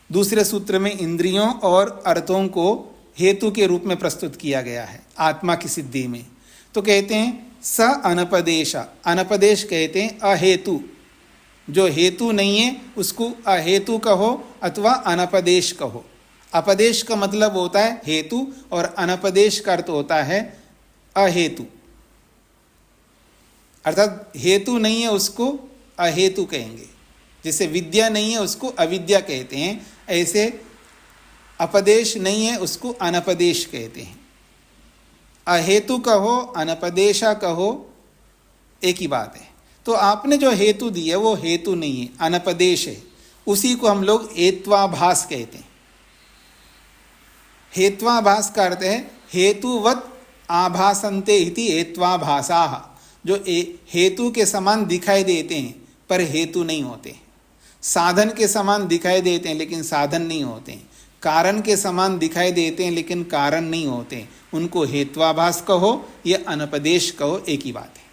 दूसरे सूत्र में इंद्रियों और अर्थों को हेतु के रूप में प्रस्तुत किया गया है आत्मा की सिद्धि में। तो कहते हैं स अनपदेश, अनपदेश कहते हैं अहेतु, जो हेतु नहीं है उसको अहेतु कहो अथवा अनपदेश कहो। अपदेश का मतलब होता है हेतु, और अनपदेश का अर्थ होता है अहेतु, अर्थात हेतु नहीं है उसको अहेतु कहेंगे। जैसे विद्या नहीं है उसको अविद्या कहते हैं, ऐसे अपदेश नहीं है उसको अनपदेश कहते हैं। अहेतु कहो, अनपदेशा कहो, एक ही बात है। तो आपने जो हेतु दी है वो हेतु नहीं है, अनपदेश है, उसी को हम लोग हेत्वाभास कहते हैं। हेत्वाभास का अर्थ है हेतुवत आभासन्ते इति हेत्वाभासाः, जो हेतु के समान दिखाई देते हैं पर हेतु नहीं होते, साधन के समान दिखाई देते हैं लेकिन साधन नहीं होते, कारण के समान दिखाई देते हैं लेकिन कारण नहीं होते, उनको हेत्वाभास कहो या अनपदेश कहो, एक ही बात है।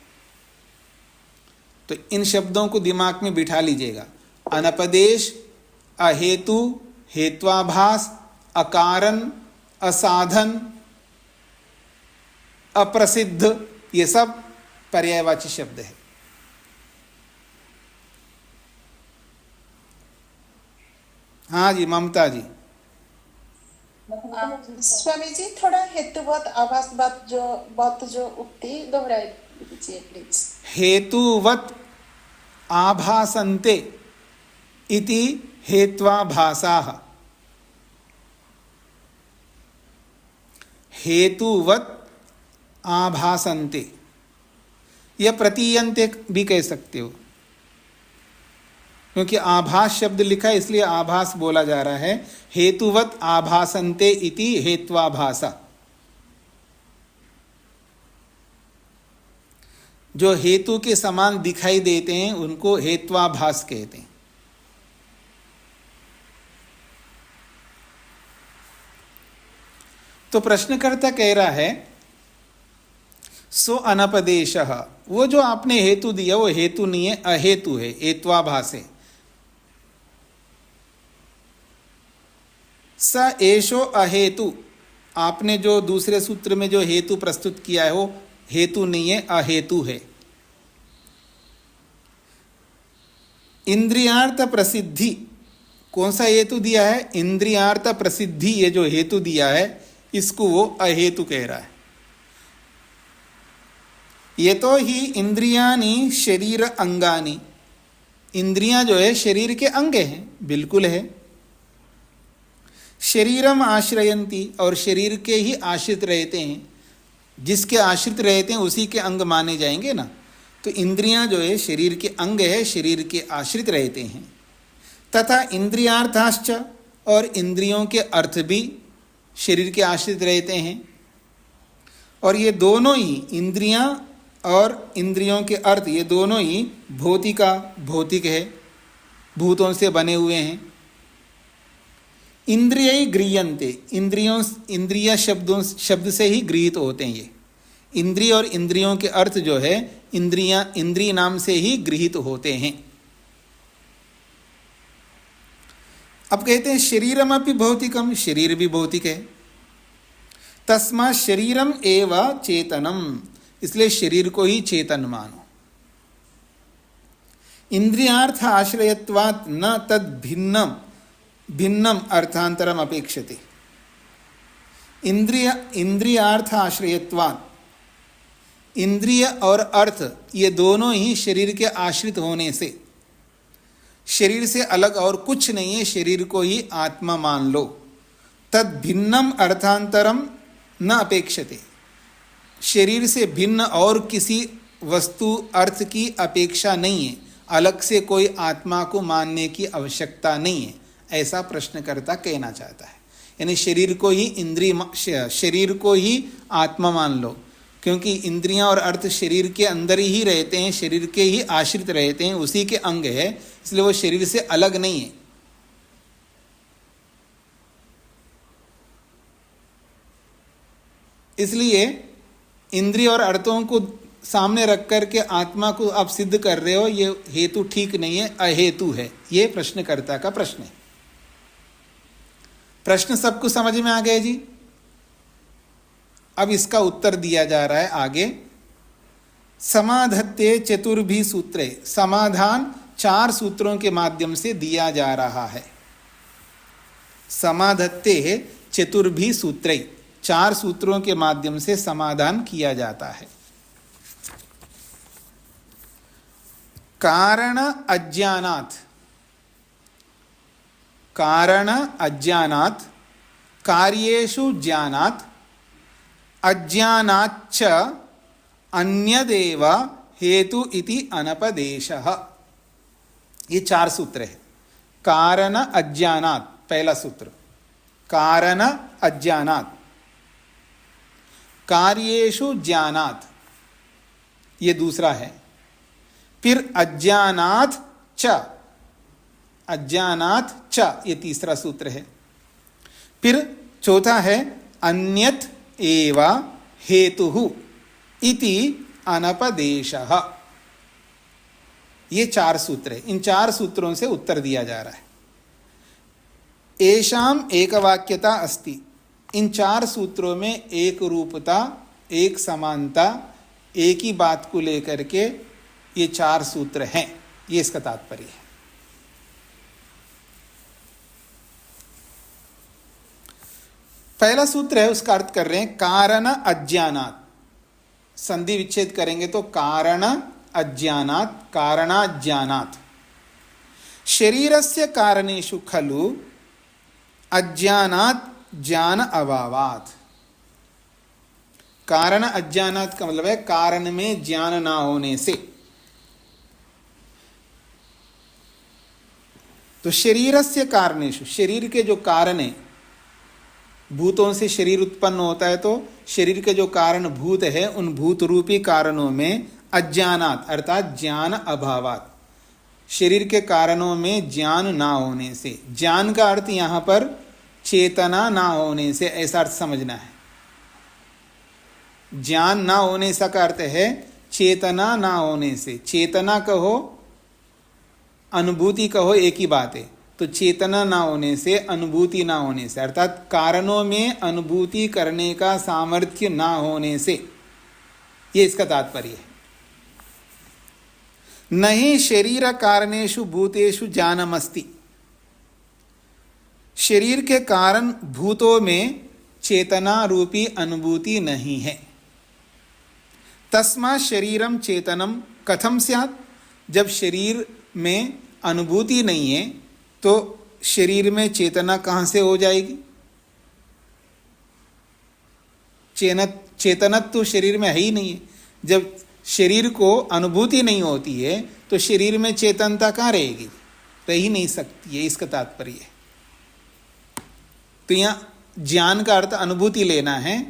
तो इन शब्दों को दिमाग में बिठा लीजिएगा। अनपदेश, अहेतु, हेत्वाभास, अकारण, असाधन, अप्रसिद्ध, ये सब पर्यायवाची शब्द है। हाँ जी, ममता जी। स्वामी जी थोड़ा हेतुवत आभास बात जो उक्ति दोहराई दीजिए प्लीज। हेतुवत आभासन्ते इति हेत्वाभासाः। हेतुवत आभासन्ते, यह प्रतीयन्ते भी कह सकते हो, क्योंकि आभास शब्द लिखा है इसलिए आभास बोला जा रहा है। हेतुवत आभासन्ते इति हेत्वाभासा, जो हेतु के समान दिखाई देते हैं उनको हेत्वाभास कहते हैं। तो प्रश्नकर्ता कह रहा है सो अनपदेशः, वो जो आपने हेतु दिया वो हेतु नहीं है, अहेतु है, हेत्वाभास है। स एषो अहेतु, आपने जो दूसरे सूत्र में जो हेतु प्रस्तुत किया है वो हेतु नहीं है, अहेतु है। इंद्रियार्थ प्रसिद्धि, कौन सा हेतु दिया है? इंद्रियार्थ प्रसिद्धि, ये जो हेतु दिया है इसको वो अहेतु कह रहा है। ये तो ही इंद्रियानि शरीर अंगानि, इंद्रियां जो है शरीर के अंग हैं, बिल्कुल है। शरीरम आश्रयंती, और शरीर के ही आश्रित रहते हैं, जिसके आश्रित रहते हैं उसी के अंग माने जाएंगे ना। तो इंद्रियां जो है शरीर के अंग है, शरीर के आश्रित रहते हैं। तथा इंद्रियार्थाश्च, और इंद्रियों के अर्थ भी शरीर के आश्रित रहते हैं। और ये दोनों ही इंद्रियां और इंद्रियों के अर्थ, ये दोनों ही भौतिक है, भूतों से बने हुए हैं। इंद्रिय गृह्यन्ते, इंद्रिय शब्द से ही गृहीत होते हैं। ये इंद्रिय और इंद्रियों के अर्थ जो है इंद्रिय नाम से ही गृहीत होते हैं। अब कहते हैं शरीरम अपि भौतिकम, शरीर भी भौतिक है। तस्मात् शरीरम एव चेतनम, इसलिए शरीर को ही चेतन मानो। इंद्रियार्थ आश्रयत्वात् न तद भिन्नम अर्थांतरम अपेक्षते। इंद्रियार्थ आश्रयत्वात्, इंद्रिय और अर्थ ये दोनों ही शरीर के आश्रित होने से, शरीर से अलग और कुछ नहीं है, शरीर को ही आत्मा मान लो। तद भिन्नम अर्थांतरम न अपेक्षते, शरीर से भिन्न और किसी वस्तु अर्थ की अपेक्षा नहीं है, अलग से कोई आत्मा को मानने की आवश्यकता नहीं है, ऐसा प्रश्नकर्ता कहना चाहता है। यानी शरीर को ही आत्मा मान लो, क्योंकि इंद्रियां और अर्थ शरीर के अंदर ही रहते हैं, शरीर के ही आश्रित रहते हैं, उसी के अंग है, इसलिए वो शरीर से अलग नहीं है। इसलिए इंद्रिय और अर्थों को सामने रख कर के आत्मा को आप सिद्ध कर रहे हो, ये हेतु ठीक नहीं है, अहेतु है। ये प्रश्नकर्ता का प्रश्न है। प्रश्न सबको समझ में आ गया जी? अब इसका उत्तर दिया जा रहा है आगे। समाधत्ते चतुर्भि सूत्रे, समाधान 4 सूत्रों के माध्यम से दिया जा रहा है। समाधत्ते चतुर्भि सूत्रे, 4 सूत्रों के माध्यम से समाधान किया जाता है। कारण अज्ञानात्, कारण अज्ञानात्, कार्येषु ज्ञानात्, अज्ञानाच्च अन्यदेव हेतु इति अनपदेशः। ये 4 सूत्र है। कारण अज्ञानात् पहला सूत्र, कारण अज्ञानात्, कार्येषु ज्ञानात् ये दूसरा है। फिर अज्ञानात् च, अज्ञानात् च ये तीसरा सूत्र है। फिर चौथा है अन्यत् एव हेतुः इति अनपदेशः। ये 4 सूत्र है। इन 4 सूत्रों से उत्तर दिया जा रहा है। एषाम एकवाक्यता अस्ति, इन 4 सूत्रों में एक रूपता, एक समानता, एक ही बात को लेकर के ये 4 सूत्र हैं, ये इसका तात्पर्य है। पहला सूत्र है, उसका अर्थ कर रहे हैं कारण अज्ञानात्। संधि विच्छेद करेंगे तो कारण अज्ञानात्, कारणाज्ञानात्। शरीरस्य कारणेषु खलु अज्ञानात् ज्ञान अभावात्। कारण अज्ञानात् का मतलब है कारण में ज्ञान ना होने से। तो शरीरस्य कारणेषु, शरीर के जो कारण है, भूतों से शरीर उत्पन्न होता है, तो शरीर के जो कारण भूत है, उन भूत रूपी कारणों में अज्ञानात् अर्थात ज्ञान अभावात्, शरीर के कारणों में ज्ञान ना होने से। ज्ञान का अर्थ यहाँ पर चेतना ना होने से, ऐसा अर्थ समझना है। ज्ञान ना होने सा का अर्थ है चेतना ना होने से। चेतना कहो अनुभूति कहो एक ही बात है। तो चेतना ना होने से, अनुभूति ना होने से, अर्थात कारणों में अनुभूति करने का सामर्थ्य ना होने से, ये इसका तात्पर्य है। नहीं शरीर कारणेषु भूतेषु ज्ञानमस्ति, शरीर के कारण भूतों में चेतना रूपी अनुभूति नहीं है। तस्मात् शरीरम चेतनम कथम स्यात्, जब शरीर में अनुभूति नहीं है तो शरीर में चेतना कहाँ से हो जाएगी? चेतनत तो शरीर में है ही नहीं है। जब शरीर को अनुभूति नहीं होती है तो शरीर में चेतनता कहाँ रहेगी? रह ही नहीं सकती है, इसका तात्पर्य है। तो यहाँ ज्ञान का अर्थ अनुभूति लेना है।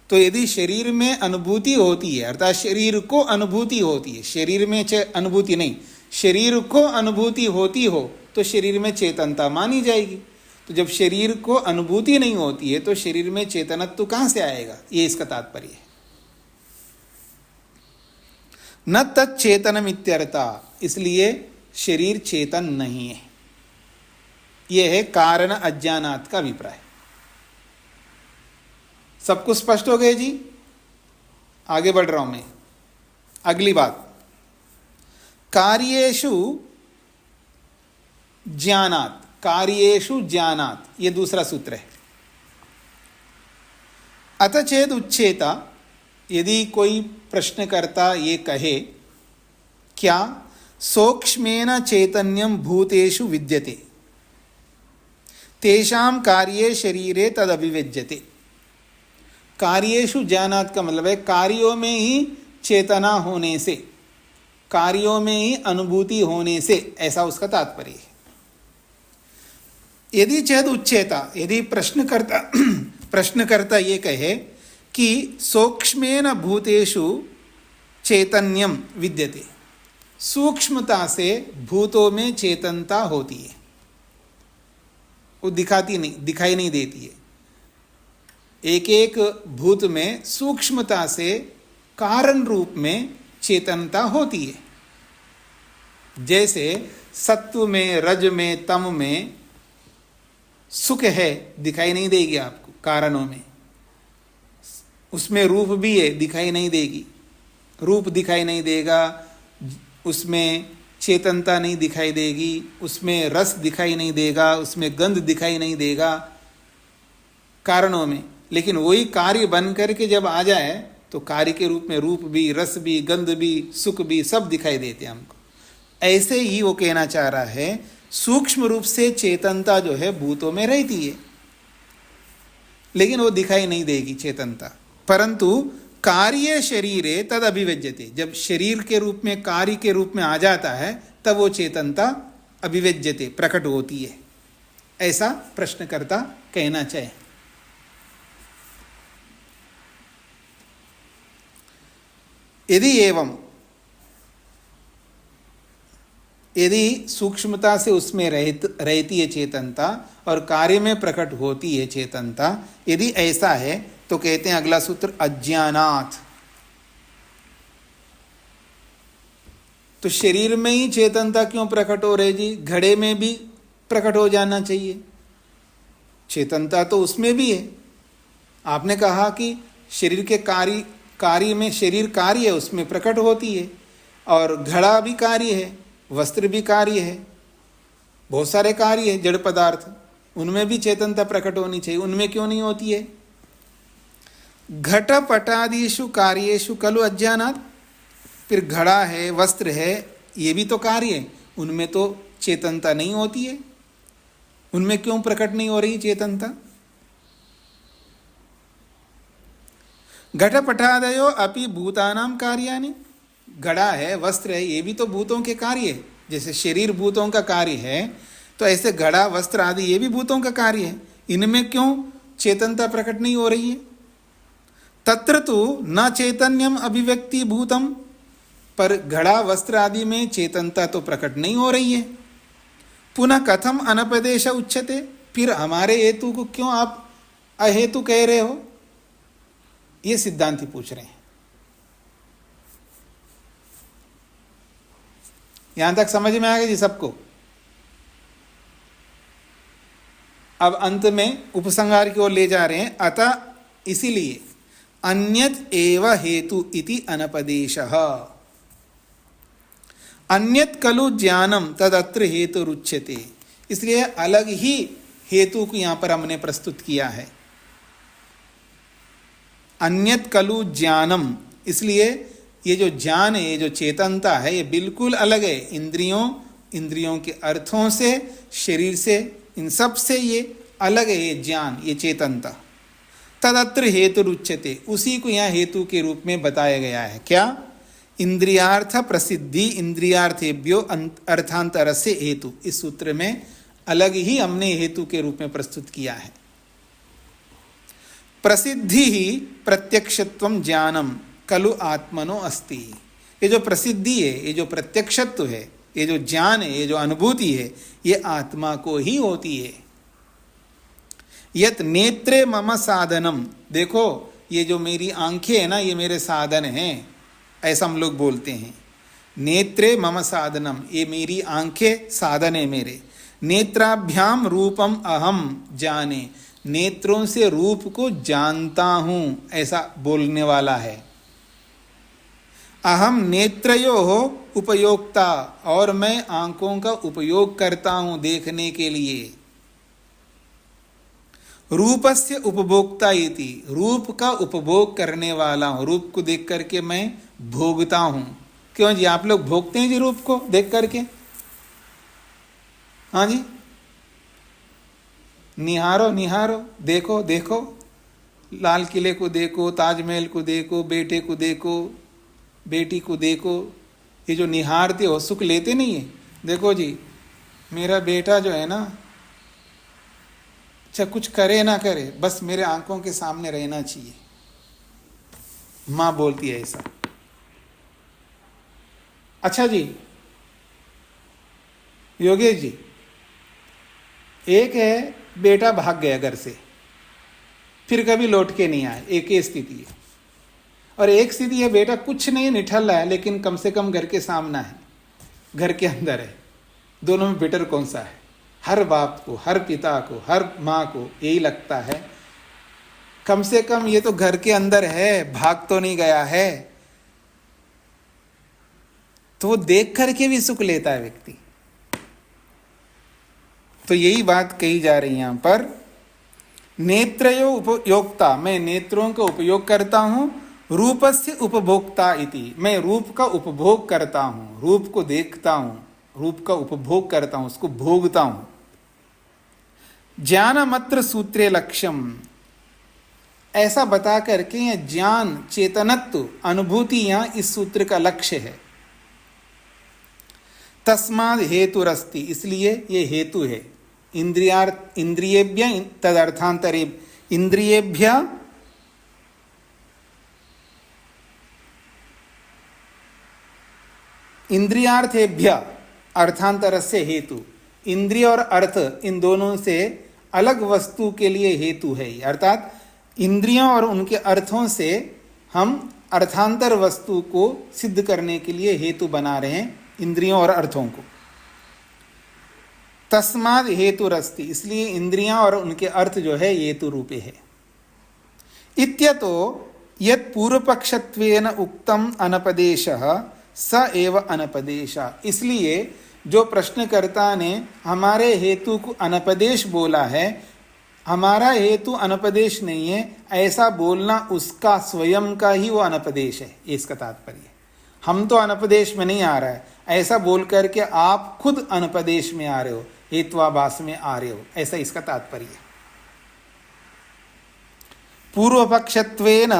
तो यदि शरीर में अनुभूति होती है, अर्थात शरीर को अनुभूति होती है, शरीर में अनुभूति नहीं, शरीर को अनुभूति होती हो तो शरीर में चेतनता मानी जाएगी। तो जब शरीर को अनुभूति नहीं होती है तो शरीर में चेतनत्व कहाँ से आएगा? ये इसका तात्पर्य है। न तच्चेतनम इत्यर्था, इसलिए शरीर चेतन नहीं है। यह है कारण अज्ञानात् का अभिप्राय। सब कुछ स्पष्ट हो गए जी? आगे बढ़ रहा हूं मैं। अगली बात, कार्येषु ज्ञानात्, कार्येषु ज्ञानात्, ये दूसरा सूत्र है। अत चेद उच्चेता, यदि कोई प्रश्नकर्ता ये कहे, क्या सूक्ष्मेन चैतन्यम भूतेषु विद्यते तेषां कार्ये शरीरे तद अभिव्यज्यते। कार्येषु ज्ञानात् का मतलब है कार्यों में ही चेतना होने से, कार्यों में ही अनुभूति होने से, ऐसा उसका तात्पर्य है। यदि चेद उच्चेता, यदि प्रश्नकर्ता ये कहे कि सूक्ष्मेन भूतेषु चैतन्यम विद्यते, सूक्ष्मता से भूतों में चेतनता होती है, वो दिखाई नहीं देती है। एक एक भूत में सूक्ष्मता से कारण रूप में चेतनता होती है। जैसे सत्व में, रज में, तम में सुख है, दिखाई नहीं देगी आपको कारणों में। उसमें रूप भी है, दिखाई नहीं देगी, रूप दिखाई नहीं देगा, उसमें चेतनता नहीं दिखाई देगी, उसमें रस दिखाई नहीं देगा, उसमें गंध दिखाई नहीं देगा कारणों में। लेकिन वही कार्य बन करके जब आ जाए तो कार्य के रूप में रूप भी, रस भी, गंध भी, सुख भी सब दिखाई देते हैं हमको। ऐसे ही वो कहना चाह रहा है, सूक्ष्म रूप से चेतनता जो है भूतों में रहती है, लेकिन वो दिखाई नहीं देगी चेतनता। परंतु कार्य शरीरे तद अभिव्यज्यते, जब शरीर के रूप में, कार्य के रूप में आ जाता है, तब वो चेतनता अभिव्यज्यते, प्रकट होती है। ऐसा प्रश्नकर्ता कहना चाहे। यदि एवं, यदि सूक्ष्मता से उसमें रहती है चेतनता और कार्य में प्रकट होती है चेतनता, यदि ऐसा है तो कहते हैं अगला सूत्र अज्ञानात्। तो शरीर में ही चेतनता क्यों प्रकट हो रही जी? घड़े में भी प्रकट हो जाना चाहिए, चेतनता तो उसमें भी है। आपने कहा कि शरीर के कार्य में शरीर कार्य है, उसमें प्रकट होती है, और घड़ा भी कार्य है, वस्त्र भी कार्य है, बहुत सारे कार्य है जड़ पदार्थ, उनमें भी चेतनता प्रकट होनी चाहिए, उनमें क्यों नहीं होती है? घटपटादिषु कार्येषु खलु अज्ञानात्। फिर घड़ा है, वस्त्र है, ये भी तो कार्य है, उनमें तो चेतनता नहीं होती है, उनमें क्यों प्रकट नहीं हो रही चेतनता? घटपटादयो अपि भूतानां कार्याणि। घड़ा है, वस्त्र है, ये भी तो भूतों के कार्य है। जैसे शरीर भूतों का कार्य है, तो ऐसे घड़ा, वस्त्र आदि ये भी भूतों का कार्य है, इनमें क्यों चेतनता प्रकट नहीं हो रही है? तत्र तु न चैतन्यम अभिव्यक्ति भूतम। पर घड़ा, वस्त्र आदि में चेतनता तो प्रकट नहीं हो रही है। पुनः कथम अनपदेश उच्यते। फिर हमारे हेतु को क्यों आप अहेतु कह रहे हो? ये सिद्धांती पूछ रहे हैं। यहां तक समझ में आ गया जी सबको? अब अंत में उपसंहार की ओर ले जा रहे हैं। अतः इसीलिए अन्यत एव हेतु इति अनपदेशः। अन्यत खलु ज्ञानम तदत्र हेतु रुच्यते। इसलिए अलग ही हेतु को यहां पर हमने प्रस्तुत किया है। अन्यत खलु ज्ञानम, इसलिए ये जो ज्ञान है, ये जो चेतनता है, ये बिल्कुल अलग है इंद्रियों के अर्थों से, शरीर से, इन सब से ये अलग है। ये ज्ञान, ये चेतनता तदत्र हेतु रुच्यते, उसी को यहाँ हेतु के रूप में बताया गया है। क्या? इंद्रियार्थ प्रसिद्धि इंद्रियार्थेभ्यो अर्थांतर से हेतु। इस सूत्र में अलग ही हमने हेतु के रूप में प्रस्तुत किया है। प्रसिद्धि ही प्रत्यक्षत्वम ज्ञानम खलु आत्मनो अस्ति। ये जो प्रसिद्धि है, ये जो प्रत्यक्षत्व है, ये जो ज्ञान है, ये जो अनुभूति है, ये आत्मा को ही होती है। यत नेत्रे मम साधनम। देखो, ये जो मेरी आंखें है ना, ये मेरे साधन हैं, ऐसा हम लोग बोलते हैं। नेत्रे मम साधनम, ये मेरी आंखें साधन है मेरे। नेत्राभ्याम रूपम अहम जाने, नेत्रों से रूप को जानता हूं, ऐसा बोलने वाला है। अहम नेत्रयोः उपयोक्ता, और मैं आंखों का उपयोग करता हूं देखने के लिए। रूपस्य उपभोक्ता इति, रूप का उपभोग करने वाला हूं, रूप को देख करके मैं भोगता हूं। क्यों जी? आप लोग भोगते हैं जी रूप को देख करके? हाँ जी, निहारो निहारो, देखो देखो, लाल किले को देखो, ताजमहल को देखो, बेटे को देखो, बेटी को देखो। ये जो निहारते हो, सुख लेते नहीं है? देखो जी, मेरा बेटा जो है ना, चाहे कुछ करे ना करे, बस मेरे आंखों के सामने रहना चाहिए। माँ बोलती है ऐसा। अच्छा जी, योगेश जी, एक है बेटा भाग गया घर से, फिर कभी लौट के नहीं आया, एक ही स्थिति है। और एक स्थिति है बेटा कुछ नहीं, निठल रहा है, लेकिन कम से कम घर के सामना है, घर के अंदर है। दोनों में बेटर कौन सा है? हर बाप को, हर पिता को, हर माँ को यही लगता है, कम से कम ये तो घर के अंदर है, भाग तो नहीं गया है। तो वो देख करके भी सुख लेता है व्यक्ति। तो यही बात कही जा रही है यहां पर। नेत्रयो उपयोक्ता, मैं नेत्रों का उपयोग करता हूं। रूपस्य उपभोक्ता इति, मैं रूप का उपभोग करता हूं, रूप को देखता हूं, रूप का उपभोग करता हूं, उसको भोगता हूं। ज्ञानमत्र सूत्रे लक्ष्यम, ऐसा बता करके यह ज्ञान, चेतनत्व, अनुभूति यहां इस सूत्र का लक्ष्य है। तस्माद् हेतुरस्ति, इसलिए ये हेतु है। इंद्रियेभ्य तदर्थांतरे, इंद्रियेभ्य इंद्रियार्थेभ्य अर्थांतरस्य हेतु, इंद्रिय और अर्थ इन दोनों से अलग वस्तु के लिए हेतु है। अर्थात इंद्रियों और उनके अर्थों से हम अर्थांतर वस्तु को सिद्ध करने के लिए हेतु बना रहे हैं। इंद्रियों और अर्थों को। तस्माद हेतुरस्ति, इसलिए इंद्रियां और उनके अर्थ जो है हेतु रूपे है। इत्यतो यत् पूर्वपक्षत्वेन उक्तम अनपदेशः स एव अनपदेशः, इसलिए जो प्रश्नकर्ता ने हमारे हेतु को अनपदेश बोला है, हमारा हेतु अनपदेश नहीं है, ऐसा बोलना उसका स्वयं का ही वो अनपदेश है, इसका तात्पर्य। हम तो अनपदेश में नहीं आ रहा है, ऐसा बोल करके आप खुद अनपदेश में आ रहे हो, हेत्वाभास में आ रहे हो, ऐसा इसका तात्पर्य। पूर्व पक्षत्वेन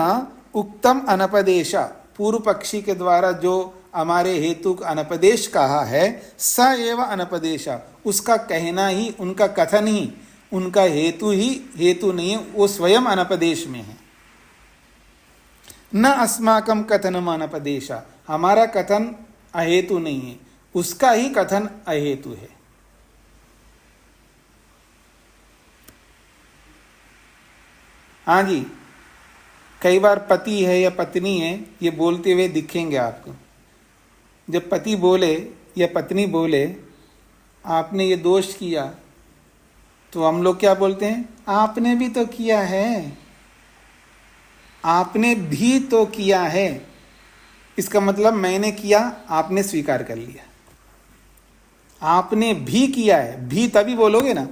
उक्तम अनपदेश, पूर्व पक्षी के द्वारा जो हमारे हेतु का अनपदेश कहा है, स एव अनपदेश, उसका कहना ही, उनका कथन ही, उनका हेतु ही हेतु नहीं है, वो स्वयं अनपदेश में है। न अस्माकं कथनम अनपदेश, हमारा कथन अहेतु नहीं है, उसका ही कथन अहेतु है। हाँ जी, कई बार पति है या पत्नी है ये बोलते हुए दिखेंगे आपको। जब पति बोले या पत्नी बोले आपने ये दोष किया, तो हम लोग क्या बोलते हैं? आपने भी तो किया है, आपने भी तो किया है। इसका मतलब मैंने किया, आपने स्वीकार कर लिया। आपने भी किया है, भी तभी बोलोगे ना,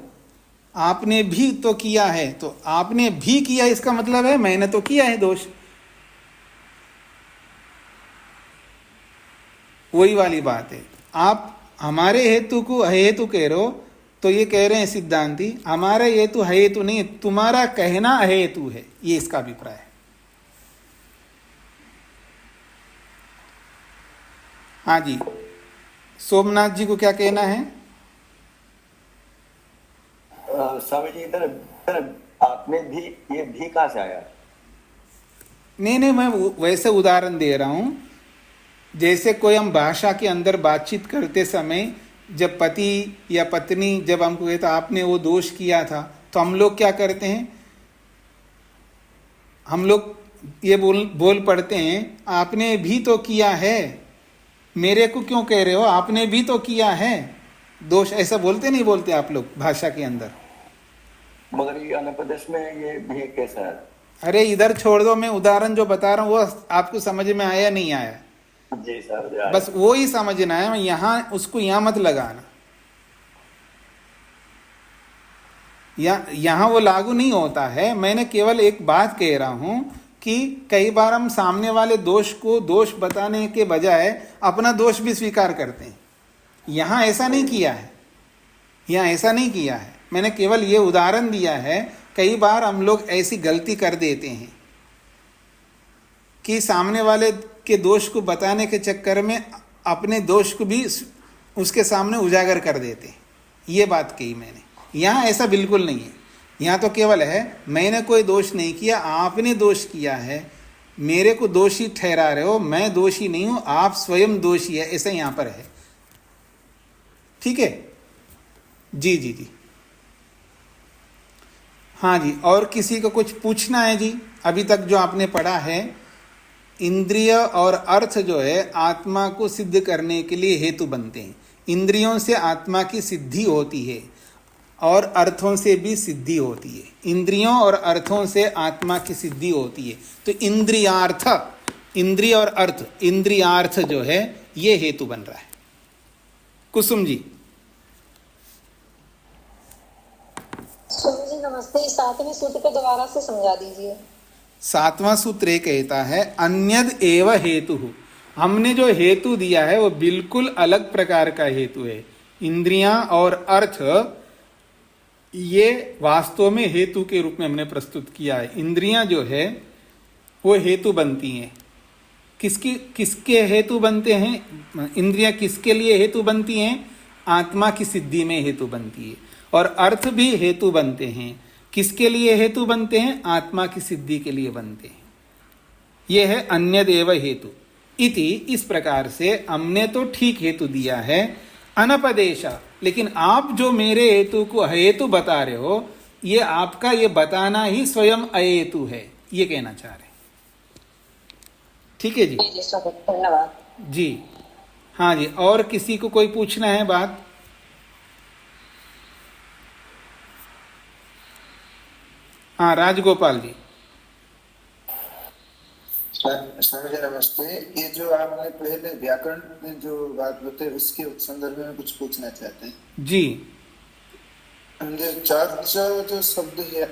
आपने भी तो किया है, तो आपने भी किया इसका मतलब है मैंने तो किया है दोष। वही वाली बात है। आप हमारे हेतु को अहेतु कह रहे हो, तो ये कह रहे हैं सिद्धांती हमारा हेतु हेतु नहीं, तुम्हारा कहना अहेतु है, ये इसका अभिप्राय है। हाँ जी, सोमनाथ जी को क्या कहना है? स्वामी जी इधर आपने भी, ये भी कहाँ से आया? नहीं, मैं वैसे उदाहरण दे रहा हूं, जैसे कोई हम भाषा के अंदर बातचीत करते समय जब पति या पत्नी जब हमको कहता आपने वो दोष किया था, तो हम लोग क्या करते हैं? हम लोग ये बोल पड़ते हैं आपने भी तो किया है, मेरे को क्यों कह रहे हो, आपने भी तो किया है दोष। ऐसा बोलते नहीं बोलते आप लोग भाषा के अंदर? मगर ये अनपदेश में ये भी कैसा है? अरे इधर छोड़ दो, मैं उदाहरण जो बता रहा हूँ वो आपको समझ में आया नहीं आया? जी सर, बस वो ही समझना है, यहाँ उसको यहाँ मत लगाना। यहाँ वो लागू नहीं होता है। मैंने केवल एक बात कह रहा हूं कि कई बार हम सामने वाले दोष को दोष बताने के बजाय अपना दोष भी स्वीकार करते हैं। यहाँ ऐसा नहीं किया है, यहाँ ऐसा नहीं किया है। मैंने केवल ये उदाहरण दिया है। कई बार हम लोग ऐसी गलती कर देते हैं कि सामने वाले के दोष को बताने के चक्कर में अपने दोष को भी उसके सामने उजागर कर देते हैं। ये बात कही मैंने। यहाँ ऐसा बिल्कुल नहीं है। यहाँ तो केवल है मैंने कोई दोष नहीं किया, आपने दोष किया है, मेरे को दोषी ठहरा रहे हो, मैं दोषी नहीं हूं, आप स्वयं दोषी है, ऐसा यहाँ पर है। ठीक है जी जी जी। हाँ जी, और किसी को कुछ पूछना है जी? अभी तक जो आपने पढ़ा है, इंद्रिय और अर्थ जो है आत्मा को सिद्ध करने के लिए हेतु बनते हैं। इंद्रियों से आत्मा की सिद्धि होती है और अर्थों से भी सिद्धि होती है। इंद्रियों और अर्थों से आत्मा की सिद्धि होती है। तो इंद्रियार्थ, इंद्रिय और अर्थ, इंद्रियार्थ जो है ये हेतु बन रहा है। कुसुम जी। स्वामी जी नमस्ते, 7वें सूत्र को दोबारा से समझा दीजिए। 7वां सूत्र ये कहता है अन्यद एव हेतु। हमने जो हेतु दिया है वो बिल्कुल अलग प्रकार का हेतु है। इंद्रियां और अर्थ ये वास्तव में हेतु के रूप में हमने प्रस्तुत किया है। इंद्रियां जो है वो हेतु बनती हैं। किसके हेतु बनते हैं? इंद्रियां किसके लिए हेतु बनती हैं? आत्मा की सिद्धि में हेतु बनती है। और अर्थ भी हेतु बनते हैं। किसके लिए हेतु बनते हैं? आत्मा की सिद्धि के लिए बनते हैं। यह है अन्यदेव हेतु इति। इस प्रकार से हमने तो ठीक हेतु दिया है अनपदेश, लेकिन आप जो मेरे हेतु को अहेतु बता रहे हो, ये आपका ये बताना ही स्वयं अहेतु है, ये कहना चाह रहे हैं। ठीक है जी, धन्यवाद जी। हाँ जी, और किसी को कोई पूछना है बात? हाँ, राजगोपाल जी। स्वामी जी नमस्ते। ये जो आपने पहले व्याकरण में जो बात बताई उसके संदर्भ में कुछ पूछना चाहते हैं जी। जो चर्चा जो शब्द है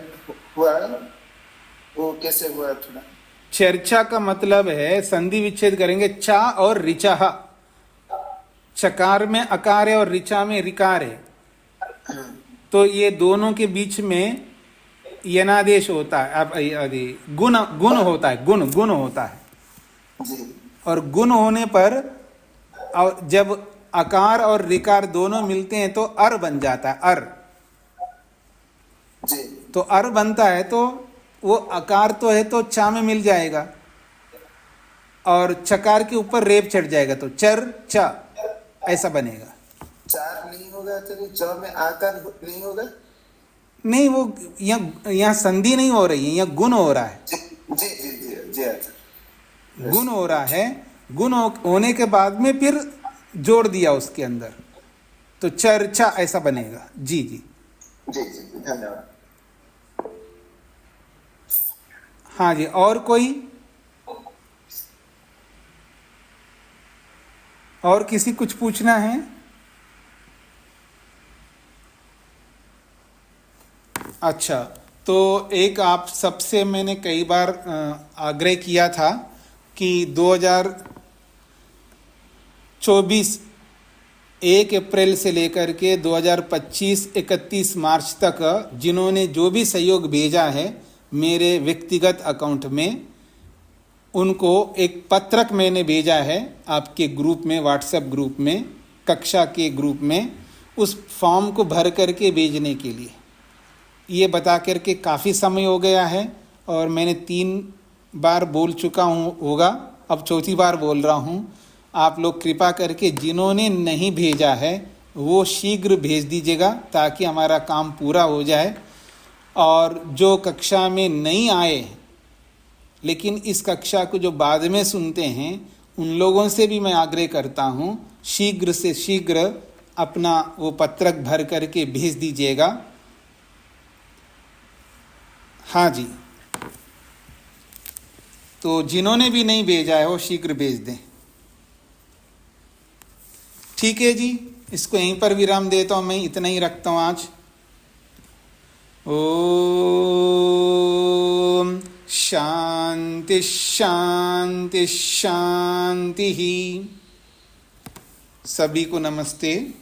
हुआ वो कैसे हुआ? थोड़ा चर्चा का मतलब है, संधि विच्छेद करेंगे, चा और ऋचा। चकार में अकार है और ऋचा में ऋकार है, तो ये दोनों के बीच में यनादेश होता है। अब गुण गुण होता है, गुण गुण होता है। जी और गुण होने पर और जब अकार और ऋकार दोनों मिलते हैं तो अर बन जाता है, अर। जी तो अर बनता है तो वो अकार तो है तो चा में मिल जाएगा और चकार के ऊपर रेप चढ़ जाएगा तो चर चा ऐसा बनेगा। चार नहीं होगा तो च में आकार नहीं होगा? नहीं, वो यहाँ संधि नहीं हो रही है, यहाँ गुण हो रहा है। जी जी जी जी जी अच्छा। गुण हो रहा है, गुण होने के बाद में फिर जोड़ दिया उसके अंदर तो चर्चा ऐसा बनेगा। जी जी जी जी धन्यवाद। हाँ जी, और कोई? और किसी कुछ पूछना है? अच्छा, तो एक आप सबसे मैंने कई बार आग्रह किया था कि 2024 1 अप्रैल से लेकर के 2025 31 मार्च तक जिन्होंने जो भी सहयोग भेजा है मेरे व्यक्तिगत अकाउंट में, उनको एक पत्रक मैंने भेजा है आपके ग्रुप में, व्हाट्सएप ग्रुप में, कक्षा के ग्रुप में, उस फॉर्म को भर करके भेजने के लिए। ये बता करके काफ़ी समय हो गया है और मैंने 3 बार बोल चुका हूँ होगा, अब चौथी बार बोल रहा हूँ। आप लोग कृपा करके जिन्होंने नहीं भेजा है वो शीघ्र भेज दीजिएगा ताकि हमारा काम पूरा हो जाए। और जो कक्षा में नहीं आए लेकिन इस कक्षा को जो बाद में सुनते हैं उन लोगों से भी मैं आग्रह करता हूँ शीघ्र से शीघ्र अपना वो पत्रक भर करके भेज दीजिएगा। हाँ जी, तो जिन्होंने भी नहीं भेजा है वो शीघ्र भेज दें। ठीक है जी, इसको यहीं पर विराम देता हूँ, मैं इतना ही रखता हूँ आज। ओम शांति शांति शांति। सभी को नमस्ते।